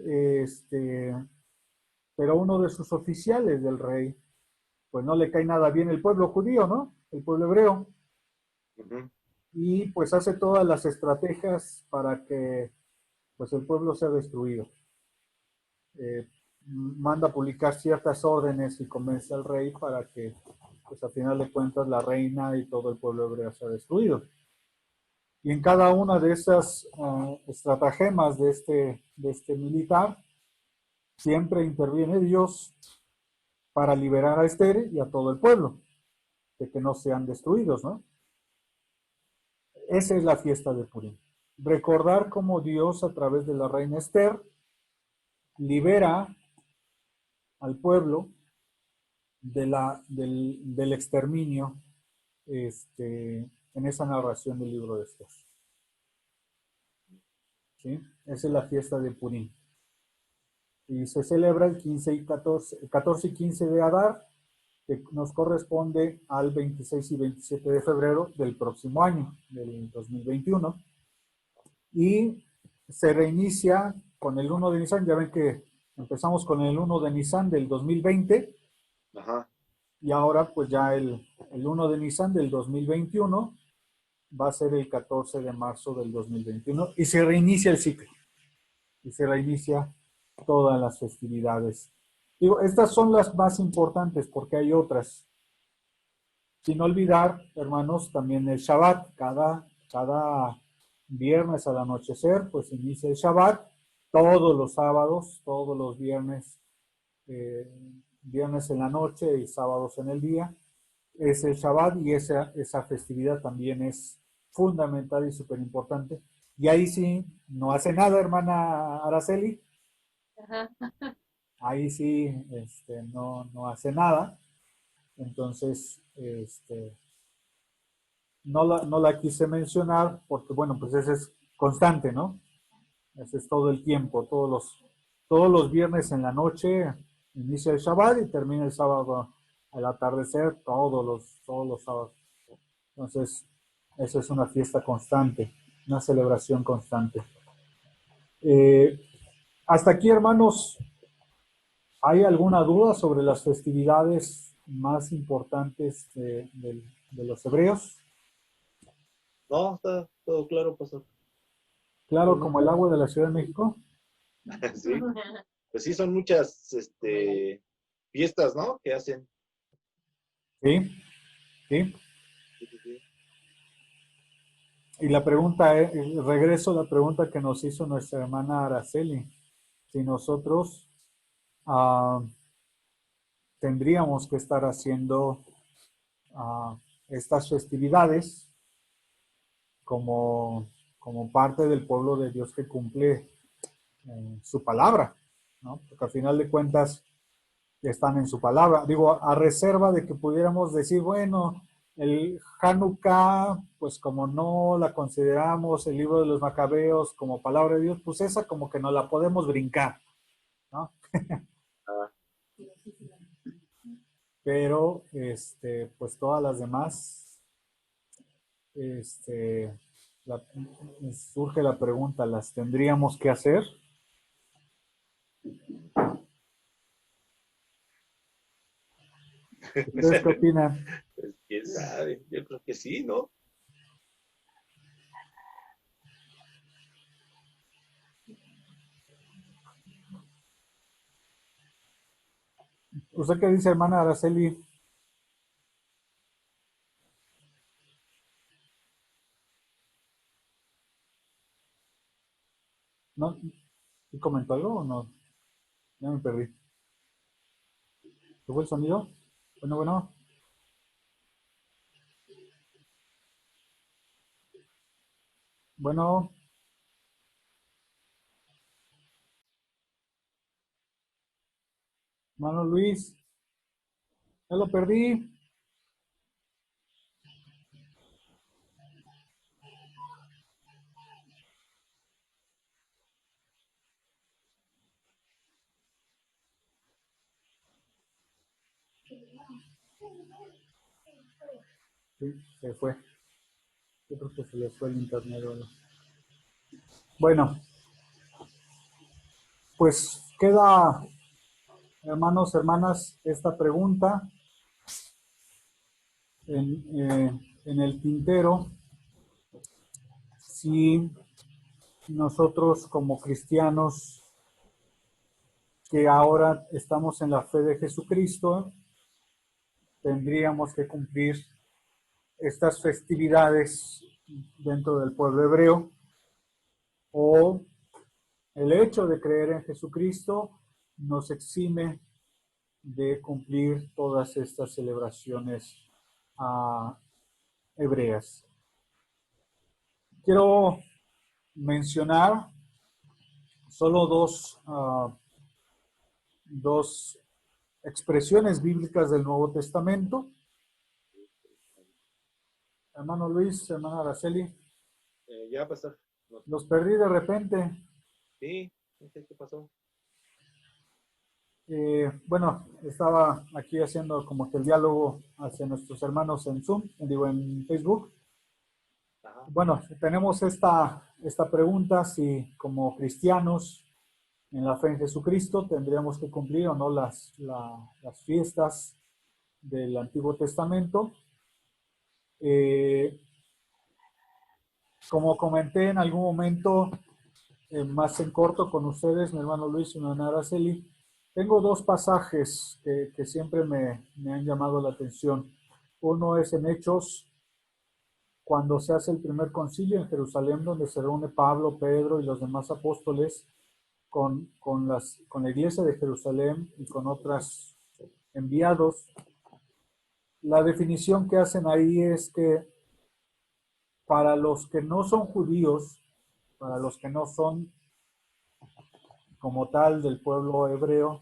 S1: pero uno de sus oficiales del rey, pues no le cae nada bien el pueblo judío, ¿no? El pueblo hebreo.
S2: Uh-huh.
S1: Y pues hace todas las estrategias para que pues el pueblo sea destruido. Manda a publicar ciertas órdenes y convence al rey para que pues a final de cuentas la reina y todo el pueblo hebreo sea destruido. Y en cada una de esas estratagemas de este militar, siempre interviene Dios para liberar a Esther y a todo el pueblo, de que no sean destruidos, ¿no? Esa es la fiesta de Purim. Recordar cómo Dios, a través de la reina Esther, libera al pueblo del exterminio en esa narración del libro de Esther. ¿Sí? Esa es la fiesta de Purim. Y se celebra el 14 y 15 de Adar, que nos corresponde al 26 y 27 de febrero del próximo año, del 2021. Y se reinicia con el 1 de Nisan. Ya ven que empezamos con el 1 de Nisan del 2020.
S2: Ajá.
S1: Y ahora pues ya el 1 de Nisan del 2021 va a ser el 14 de marzo del 2021 y se reinicia el ciclo. Y se reinicia todas las festividades. Digo, estas son las más importantes porque hay otras. Sin olvidar, hermanos, también el Shabbat. Cada viernes al anochecer, pues inicia el Shabbat. Todos los sábados, todos los viernes, viernes en la noche y sábados en el día, es el Shabbat y esa festividad también es fundamental y súper importante. Y ahí sí, no hace nada, hermana Araceli.
S3: Ajá.
S1: Ahí sí, no hace nada. Entonces, no la quise mencionar porque, bueno, pues ese es constante, ¿no? Ese es todo el tiempo, todos los viernes en la noche inicia el Shabbat y termina el sábado al atardecer, todos los sábados. Entonces, eso es una fiesta constante, una celebración constante. Eh, Hasta aquí, hermanos, ¿hay alguna duda sobre las festividades más importantes de los hebreos?
S2: No, está todo claro, pastor.
S1: Claro, como el agua de la Ciudad de México.
S2: Sí. Pues sí, son muchas fiestas, ¿no? Que hacen.
S1: Sí, sí.
S2: Sí, sí, sí.
S1: Y la pregunta es, regreso a la pregunta que nos hizo nuestra hermana Araceli. Si nosotros ah, tendríamos que estar haciendo estas festividades como parte del pueblo de Dios que cumple su palabra, ¿no? Porque al final de cuentas están en su palabra. Digo, a reserva de que pudiéramos decir, bueno, el Hanukkah, pues como no la consideramos el libro de los Macabeos como palabra de Dios, pues esa como que no la podemos brincar, ¿no?
S2: Ah,
S1: Pero, pues todas las demás, la, surge la pregunta, ¿las tendríamos que hacer? ¿Ustedes qué opinan?
S2: pues quién sabe, yo creo que sí, ¿no?
S1: ¿Usted qué dice, hermana Araceli? ¿No? ¿Sí comentó algo o no? Ya me perdí. ¿Se fue el sonido? Bueno, bueno. Bueno, hermano Luis, ya lo perdí. Sí, se fue. Yo creo que se le fue el internet. ¿Verdad? Bueno, pues queda, hermanos, hermanas, esta pregunta en el tintero. Si nosotros como cristianos que ahora estamos en la fe de Jesucristo, tendríamos que cumplir estas festividades dentro del pueblo hebreo, o el hecho de creer en Jesucristo nos exime de cumplir todas estas celebraciones hebreas. Quiero mencionar solo dos expresiones bíblicas del Nuevo Testamento. Hermano Luis, hermana Araceli,
S2: Ya, pastor.
S1: los perdí de repente.
S2: Sí, no sé qué pasó.
S1: Bueno, estaba aquí haciendo como que el diálogo hacia nuestros hermanos en Zoom, digo en Facebook.
S2: Ajá.
S1: Bueno, tenemos esta pregunta, si como cristianos en la fe en Jesucristo tendríamos que cumplir o no las fiestas del Antiguo Testamento. Como comenté en algún momento, más en corto con ustedes, mi hermano Luis y mi hermana Araceli, tengo dos pasajes que siempre me han llamado la atención. Uno es en Hechos, cuando se hace el primer concilio en Jerusalén, donde se reúne Pablo, Pedro y los demás apóstoles con la iglesia de Jerusalén y con otros enviados. La definición que hacen ahí es que para los que no son judíos, para los que no son como tal del pueblo hebreo,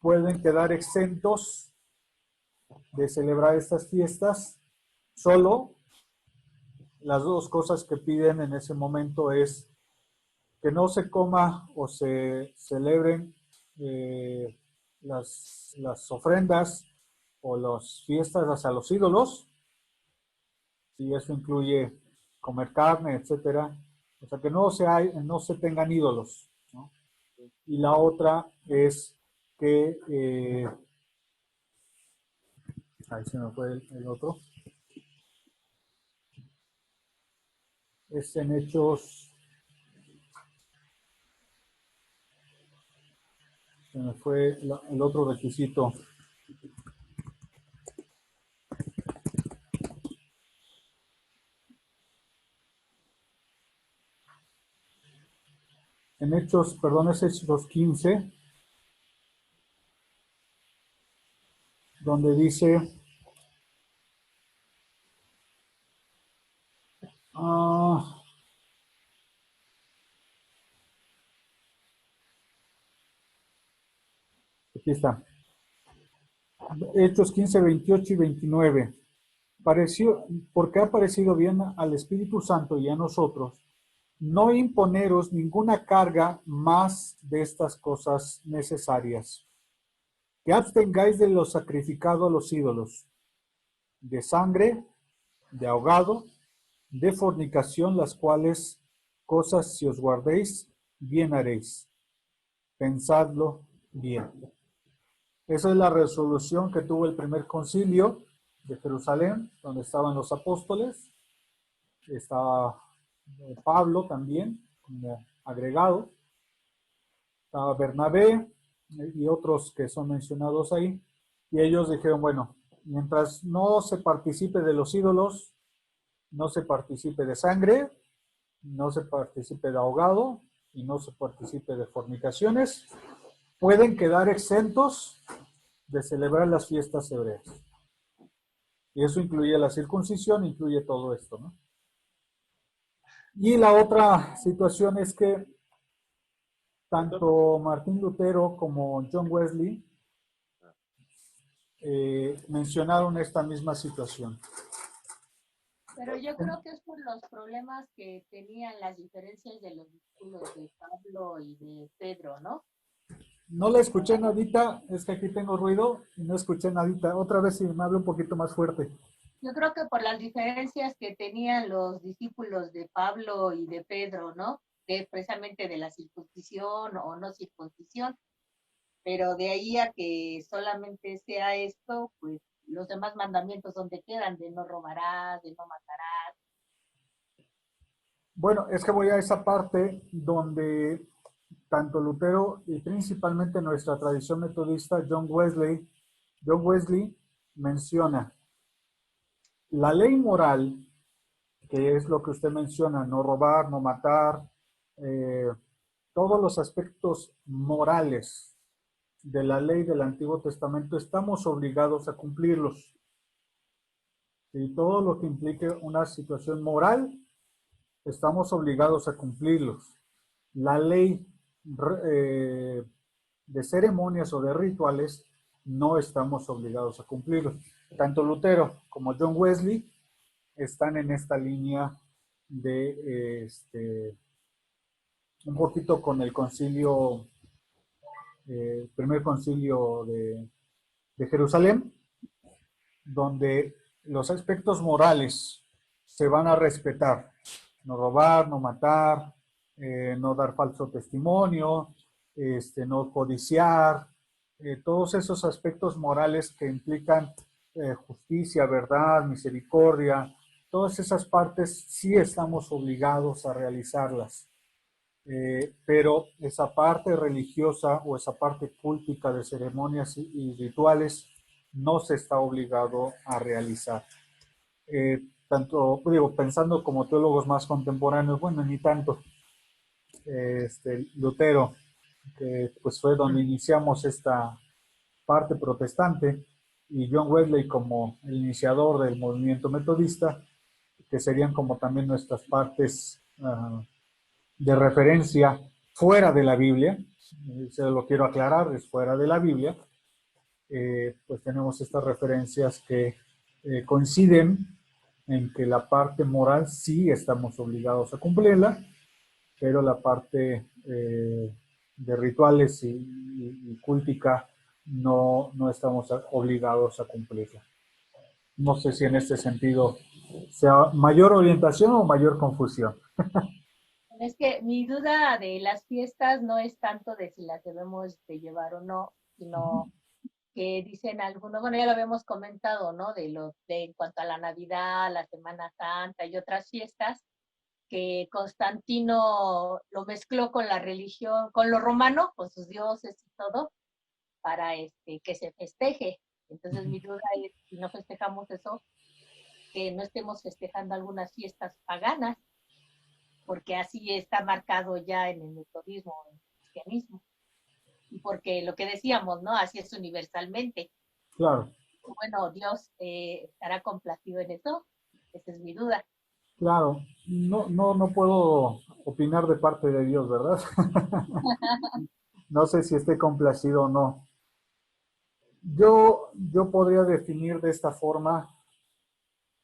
S1: pueden quedar exentos de celebrar estas fiestas. Solo las dos cosas que piden en ese momento es que no se coma o se celebren las ofrendas o las fiestas hacia los ídolos, y eso incluye comer carne, etcétera. O sea, que no se tengan ídolos, ¿no? Y la otra es que, ahí se me fue el otro, es en Hechos, se me fue el otro requisito. En Hechos, perdón, es Hechos 15, donde dice, aquí está, Hechos 15, 28 y 29. Porque ha parecido bien al Espíritu Santo y a nosotros no imponeros ninguna carga más de estas cosas necesarias, que abstengáis de lo sacrificado a los ídolos, de sangre, de ahogado, de fornicación, las cuales cosas si os guardéis, bien haréis. Pensadlo bien. Esa es la resolución que tuvo el primer concilio de Jerusalén, donde estaban los apóstoles. Estaba Pablo también, como agregado. Estaba Bernabé, y otros que son mencionados ahí. Y ellos dijeron, bueno, mientras no se participe de los ídolos, no se participe de sangre, no se participe de ahogado y no se participe de fornicaciones, pueden quedar exentos de celebrar las fiestas hebreas. Y eso incluye la circuncisión, incluye todo esto, ¿no? Y la otra situación es que tanto Martín Lutero como John Wesley mencionaron esta misma situación.
S3: Pero yo creo que es por los problemas que tenían las diferencias de los discípulos de Pablo y de Pedro, ¿no?
S1: No la escuché nadita, es que aquí tengo ruido y no escuché nadita. Otra vez si me habla un poquito más fuerte.
S3: Yo creo que por las diferencias que tenían los discípulos de Pablo y de Pedro, ¿no? Precisamente de la circuncisión o no circuncisión, pero de ahí a que solamente sea esto, pues los demás mandamientos donde quedan, de no robarás, de no matarás.
S1: Bueno, es que voy a esa parte donde tanto Lutero y principalmente nuestra tradición metodista, John Wesley menciona la ley moral, que es lo que usted menciona, no robar, no matar, eh, todos los aspectos morales de la ley del Antiguo Testamento estamos obligados a cumplirlos. Y todo lo que implique una situación moral, estamos obligados a cumplirlos. La ley de ceremonias o de rituales, no estamos obligados a cumplirlos. Tanto Lutero como John Wesley están en esta línea de un poquito con el concilio, primer concilio de Jerusalén, donde los aspectos morales se van a respetar. No robar, no matar, no dar falso testimonio, no codiciar, todos esos aspectos morales que implican justicia, verdad, misericordia, todas esas partes sí estamos obligados a realizarlas. Pero esa parte religiosa o esa parte cultica de ceremonias y rituales no se está obligado a realizar. Tanto, digo, pensando como teólogos más contemporáneos, bueno, ni tanto. Lutero, que pues fue donde iniciamos esta parte protestante, y John Wesley como el iniciador del movimiento metodista, que serían como también nuestras partes de referencia fuera de la Biblia, se lo quiero aclarar, es fuera de la Biblia, pues tenemos estas referencias que coinciden en que la parte moral sí estamos obligados a cumplirla, pero la parte de rituales y cultica no estamos obligados a cumplirla. No sé si en este sentido sea mayor orientación o mayor confusión.
S3: Es que mi duda de las fiestas no es tanto de si las debemos de llevar o no, sino que dicen algunos, bueno, ya lo habíamos comentado, ¿no? De en cuanto a la Navidad, la Semana Santa y otras fiestas, que Constantino lo mezcló con la religión, con lo romano, con sus dioses y todo, para que se festeje. Entonces mi duda es, si no festejamos eso, que no estemos festejando algunas fiestas paganas, porque así está marcado ya en el metodismo, en el cristianismo. Y porque lo que decíamos, ¿no? Así es universalmente.
S1: Claro,
S3: Bueno, Dios estará complacido en eso. Esa es mi duda.
S1: claro. No puedo opinar de parte de Dios, ¿verdad? No sé si esté complacido o no. Yo podría definir de esta forma,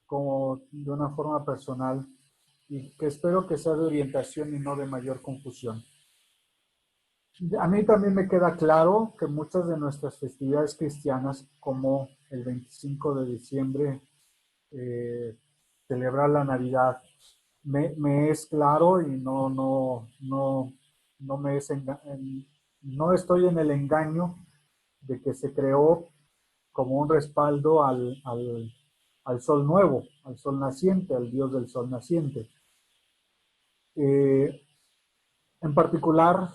S1: como de una forma personal, y que espero que sea de orientación y no de mayor confusión. A mí también me queda claro que muchas de nuestras festividades cristianas, como el 25 de diciembre, eh, celebrar la Navidad, me es claro y no me es no estoy en el engaño de que se creó como un respaldo al sol nuevo, al sol naciente, al Dios del sol naciente. En particular,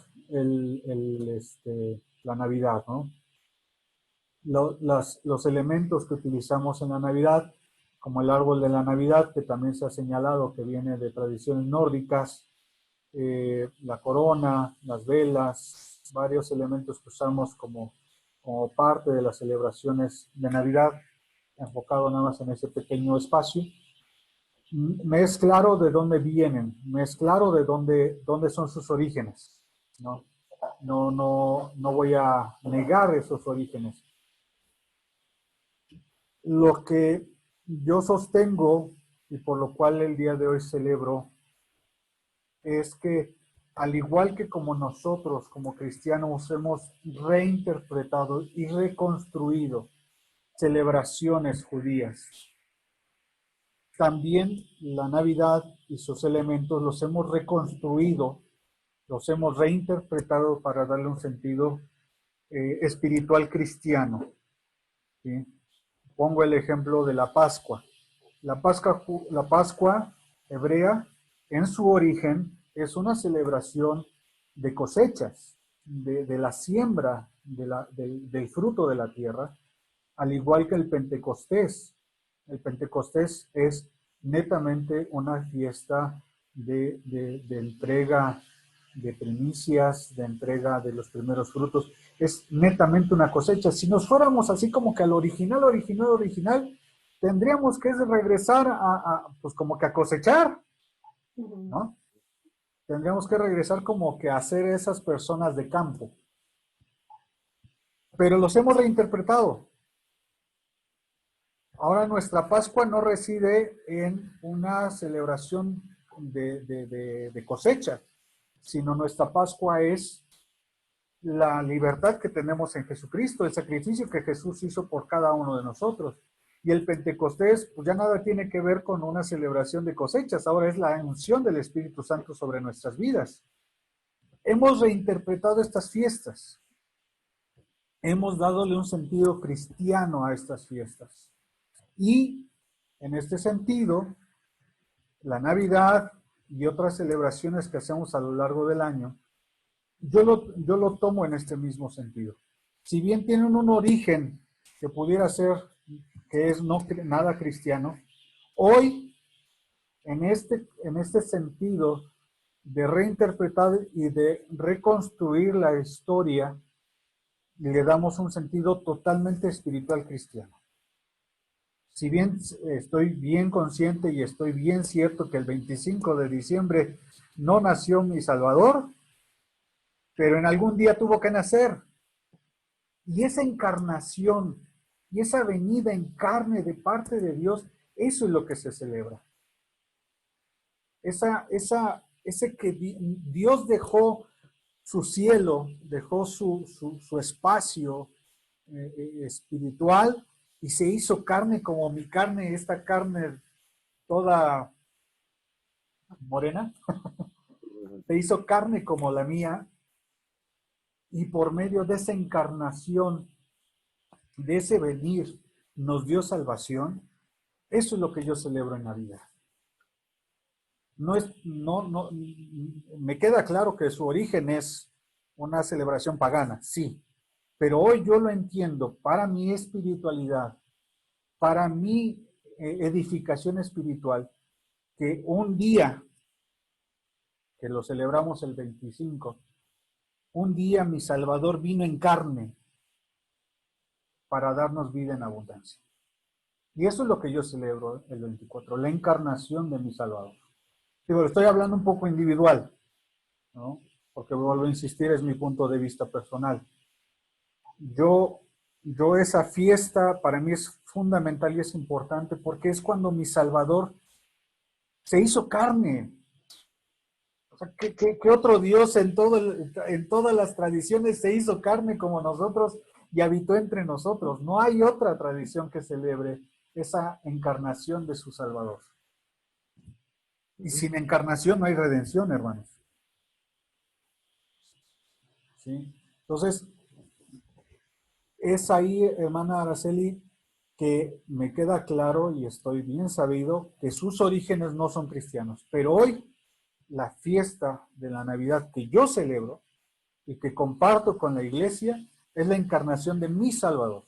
S1: la Navidad, ¿no? Los elementos que utilizamos en la Navidad, como el árbol de la Navidad, que también se ha señalado que viene de tradiciones nórdicas, la corona, las velas, varios elementos que usamos como parte de las celebraciones de Navidad, enfocado nada más en ese pequeño espacio. Me es claro de dónde vienen, me es claro de dónde son sus orígenes, ¿no? No voy a negar esos orígenes. Lo que yo sostengo y por lo cual el día de hoy celebro es que al igual que como nosotros como cristianos hemos reinterpretado y reconstruido celebraciones judías, también la Navidad y sus elementos los hemos reconstruido, los hemos reinterpretado para darle un sentido espiritual cristiano, ¿sí? Pongo el ejemplo de la Pascua. La Pascua hebrea, en su origen, es una celebración de cosechas, de la siembra del fruto de la tierra, al igual que el Pentecostés. El Pentecostés es netamente una fiesta de entrega de primicias, de entrega de los primeros frutos. Es netamente una cosecha. Si nos fuéramos así como que al original, tendríamos que regresar pues como que a cosechar, ¿no? Tendríamos que regresar como que a ser esas personas de campo. Pero los hemos reinterpretado. Ahora nuestra Pascua no reside en una celebración de cosecha, sino nuestra Pascua es la libertad que tenemos en Jesucristo, el sacrificio que Jesús hizo por cada uno de nosotros. Y el Pentecostés, pues ya nada tiene que ver con una celebración de cosechas, ahora es la unción del Espíritu Santo sobre nuestras vidas. Hemos reinterpretado estas fiestas, hemos dadole un sentido cristiano a estas fiestas. Y en este sentido, la Navidad y otras celebraciones que hacemos a lo largo del año, yo lo tomo en este mismo sentido. Si bien tienen un origen que pudiera ser que es nada cristiano, hoy en este sentido de reinterpretar y de reconstruir la historia, le damos un sentido totalmente espiritual cristiano. Si bien estoy bien consciente y estoy bien cierto que el 25 de diciembre no nació mi Salvador, pero en algún día tuvo que nacer. Y esa encarnación y esa venida en carne de parte de Dios, eso es lo que se celebra. Ese que Dios dejó su cielo, dejó su espacio espiritual y se hizo carne como mi carne, esta carne toda morena, se hizo carne como la mía, y por medio de esa encarnación, de ese venir, nos dio salvación. Eso es lo que yo celebro en Navidad. Me queda claro que su origen es una celebración pagana, sí, pero hoy yo lo entiendo para mi espiritualidad, para mi edificación espiritual, que un día, que lo celebramos el 25, un día mi Salvador vino en carne para darnos vida en abundancia. Y eso es lo que yo celebro el 24, la encarnación de mi Salvador. Digo, estoy hablando un poco individual, ¿no? Porque vuelvo a insistir, es mi punto de vista personal. Yo esa fiesta para mí es fundamental y es importante porque es cuando mi Salvador se hizo carne. O sea, ¿qué otro Dios en todas las tradiciones se hizo carne como nosotros y habitó entre nosotros? No hay otra tradición que celebre esa encarnación de su Salvador. Y sin encarnación no hay redención, hermanos. ¿Sí? Entonces, es ahí, hermana Araceli, que me queda claro y estoy bien sabido que sus orígenes no son cristianos. Pero hoy, la fiesta de la Navidad que yo celebro, y que comparto con la iglesia es la encarnación de mi Salvador.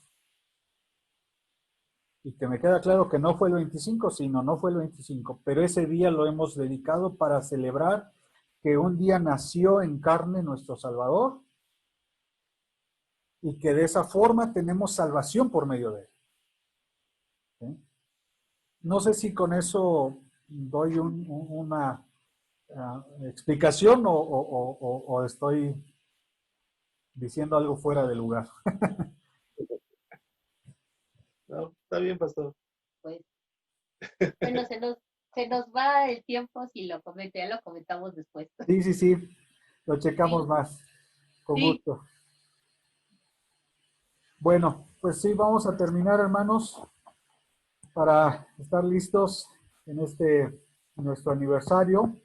S1: Y que me queda claro que no fue el 25, sino no fue el 25, pero ese día lo hemos dedicado para celebrar que un día nació en carne nuestro Salvador y que de esa forma tenemos salvación por medio de él. ¿Sí? No sé si con eso doy una explicación o estoy diciendo algo fuera de lugar.
S4: No, está bien, pastor.
S3: Pues, bueno, se nos va el tiempo si lo comento, ya lo comentamos después.
S1: Sí, lo checamos
S3: Sí,
S1: más, con
S3: sí.
S1: gusto. Bueno, pues sí, vamos a terminar, hermanos, para estar listos en nuestro aniversario,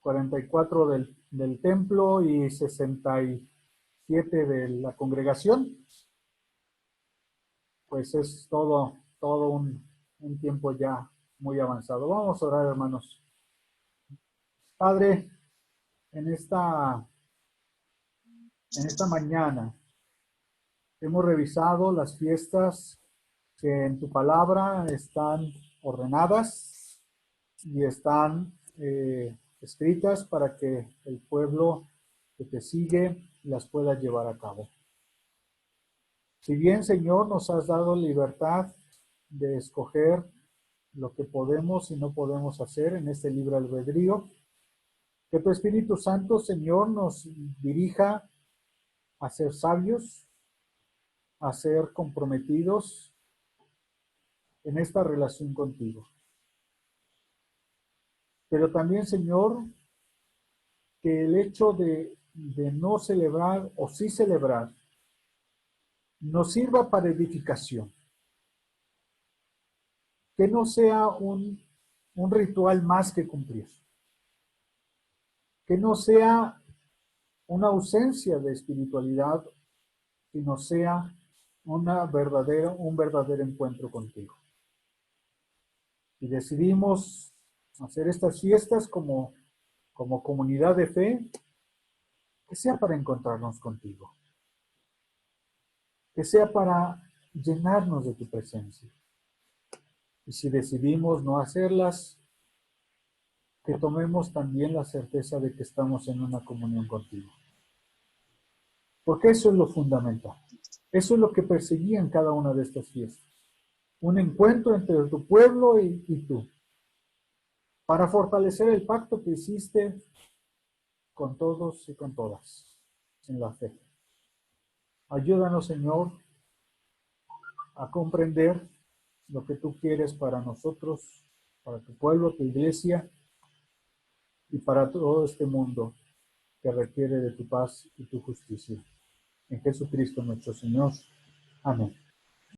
S1: 44 del templo y 67 de la congregación. Pues es todo un tiempo ya muy avanzado. Vamos a orar, hermanos. Padre, en esta mañana hemos revisado las fiestas que en tu palabra están ordenadas y están escritas para que el pueblo que te sigue las pueda llevar a cabo. Si bien, Señor, nos has dado libertad de escoger lo que podemos y no podemos hacer en este libre albedrío, que tu Espíritu Santo, Señor, nos dirija a ser sabios, a ser comprometidos en esta relación contigo. Pero también, Señor, que el hecho de no celebrar o sí celebrar nos sirva para edificación. Que no sea un ritual más que cumplir. Que no sea una ausencia de espiritualidad, sino sea un verdadero encuentro contigo. Y decidimos hacer estas fiestas como comunidad de fe, que sea para encontrarnos contigo, que sea para llenarnos de tu presencia. Y si decidimos no hacerlas, que tomemos también la certeza de que estamos en una comunión contigo. Porque eso es lo fundamental. Eso es lo que perseguían cada una de estas fiestas. Un encuentro entre tu pueblo y tú. Para fortalecer el pacto que hiciste con todos y con todas en la fe. Ayúdanos, Señor, a comprender lo que tú quieres para nosotros, para tu pueblo, tu iglesia y para todo este mundo que requiere de tu paz y tu justicia. En Jesucristo nuestro Señor. Amén.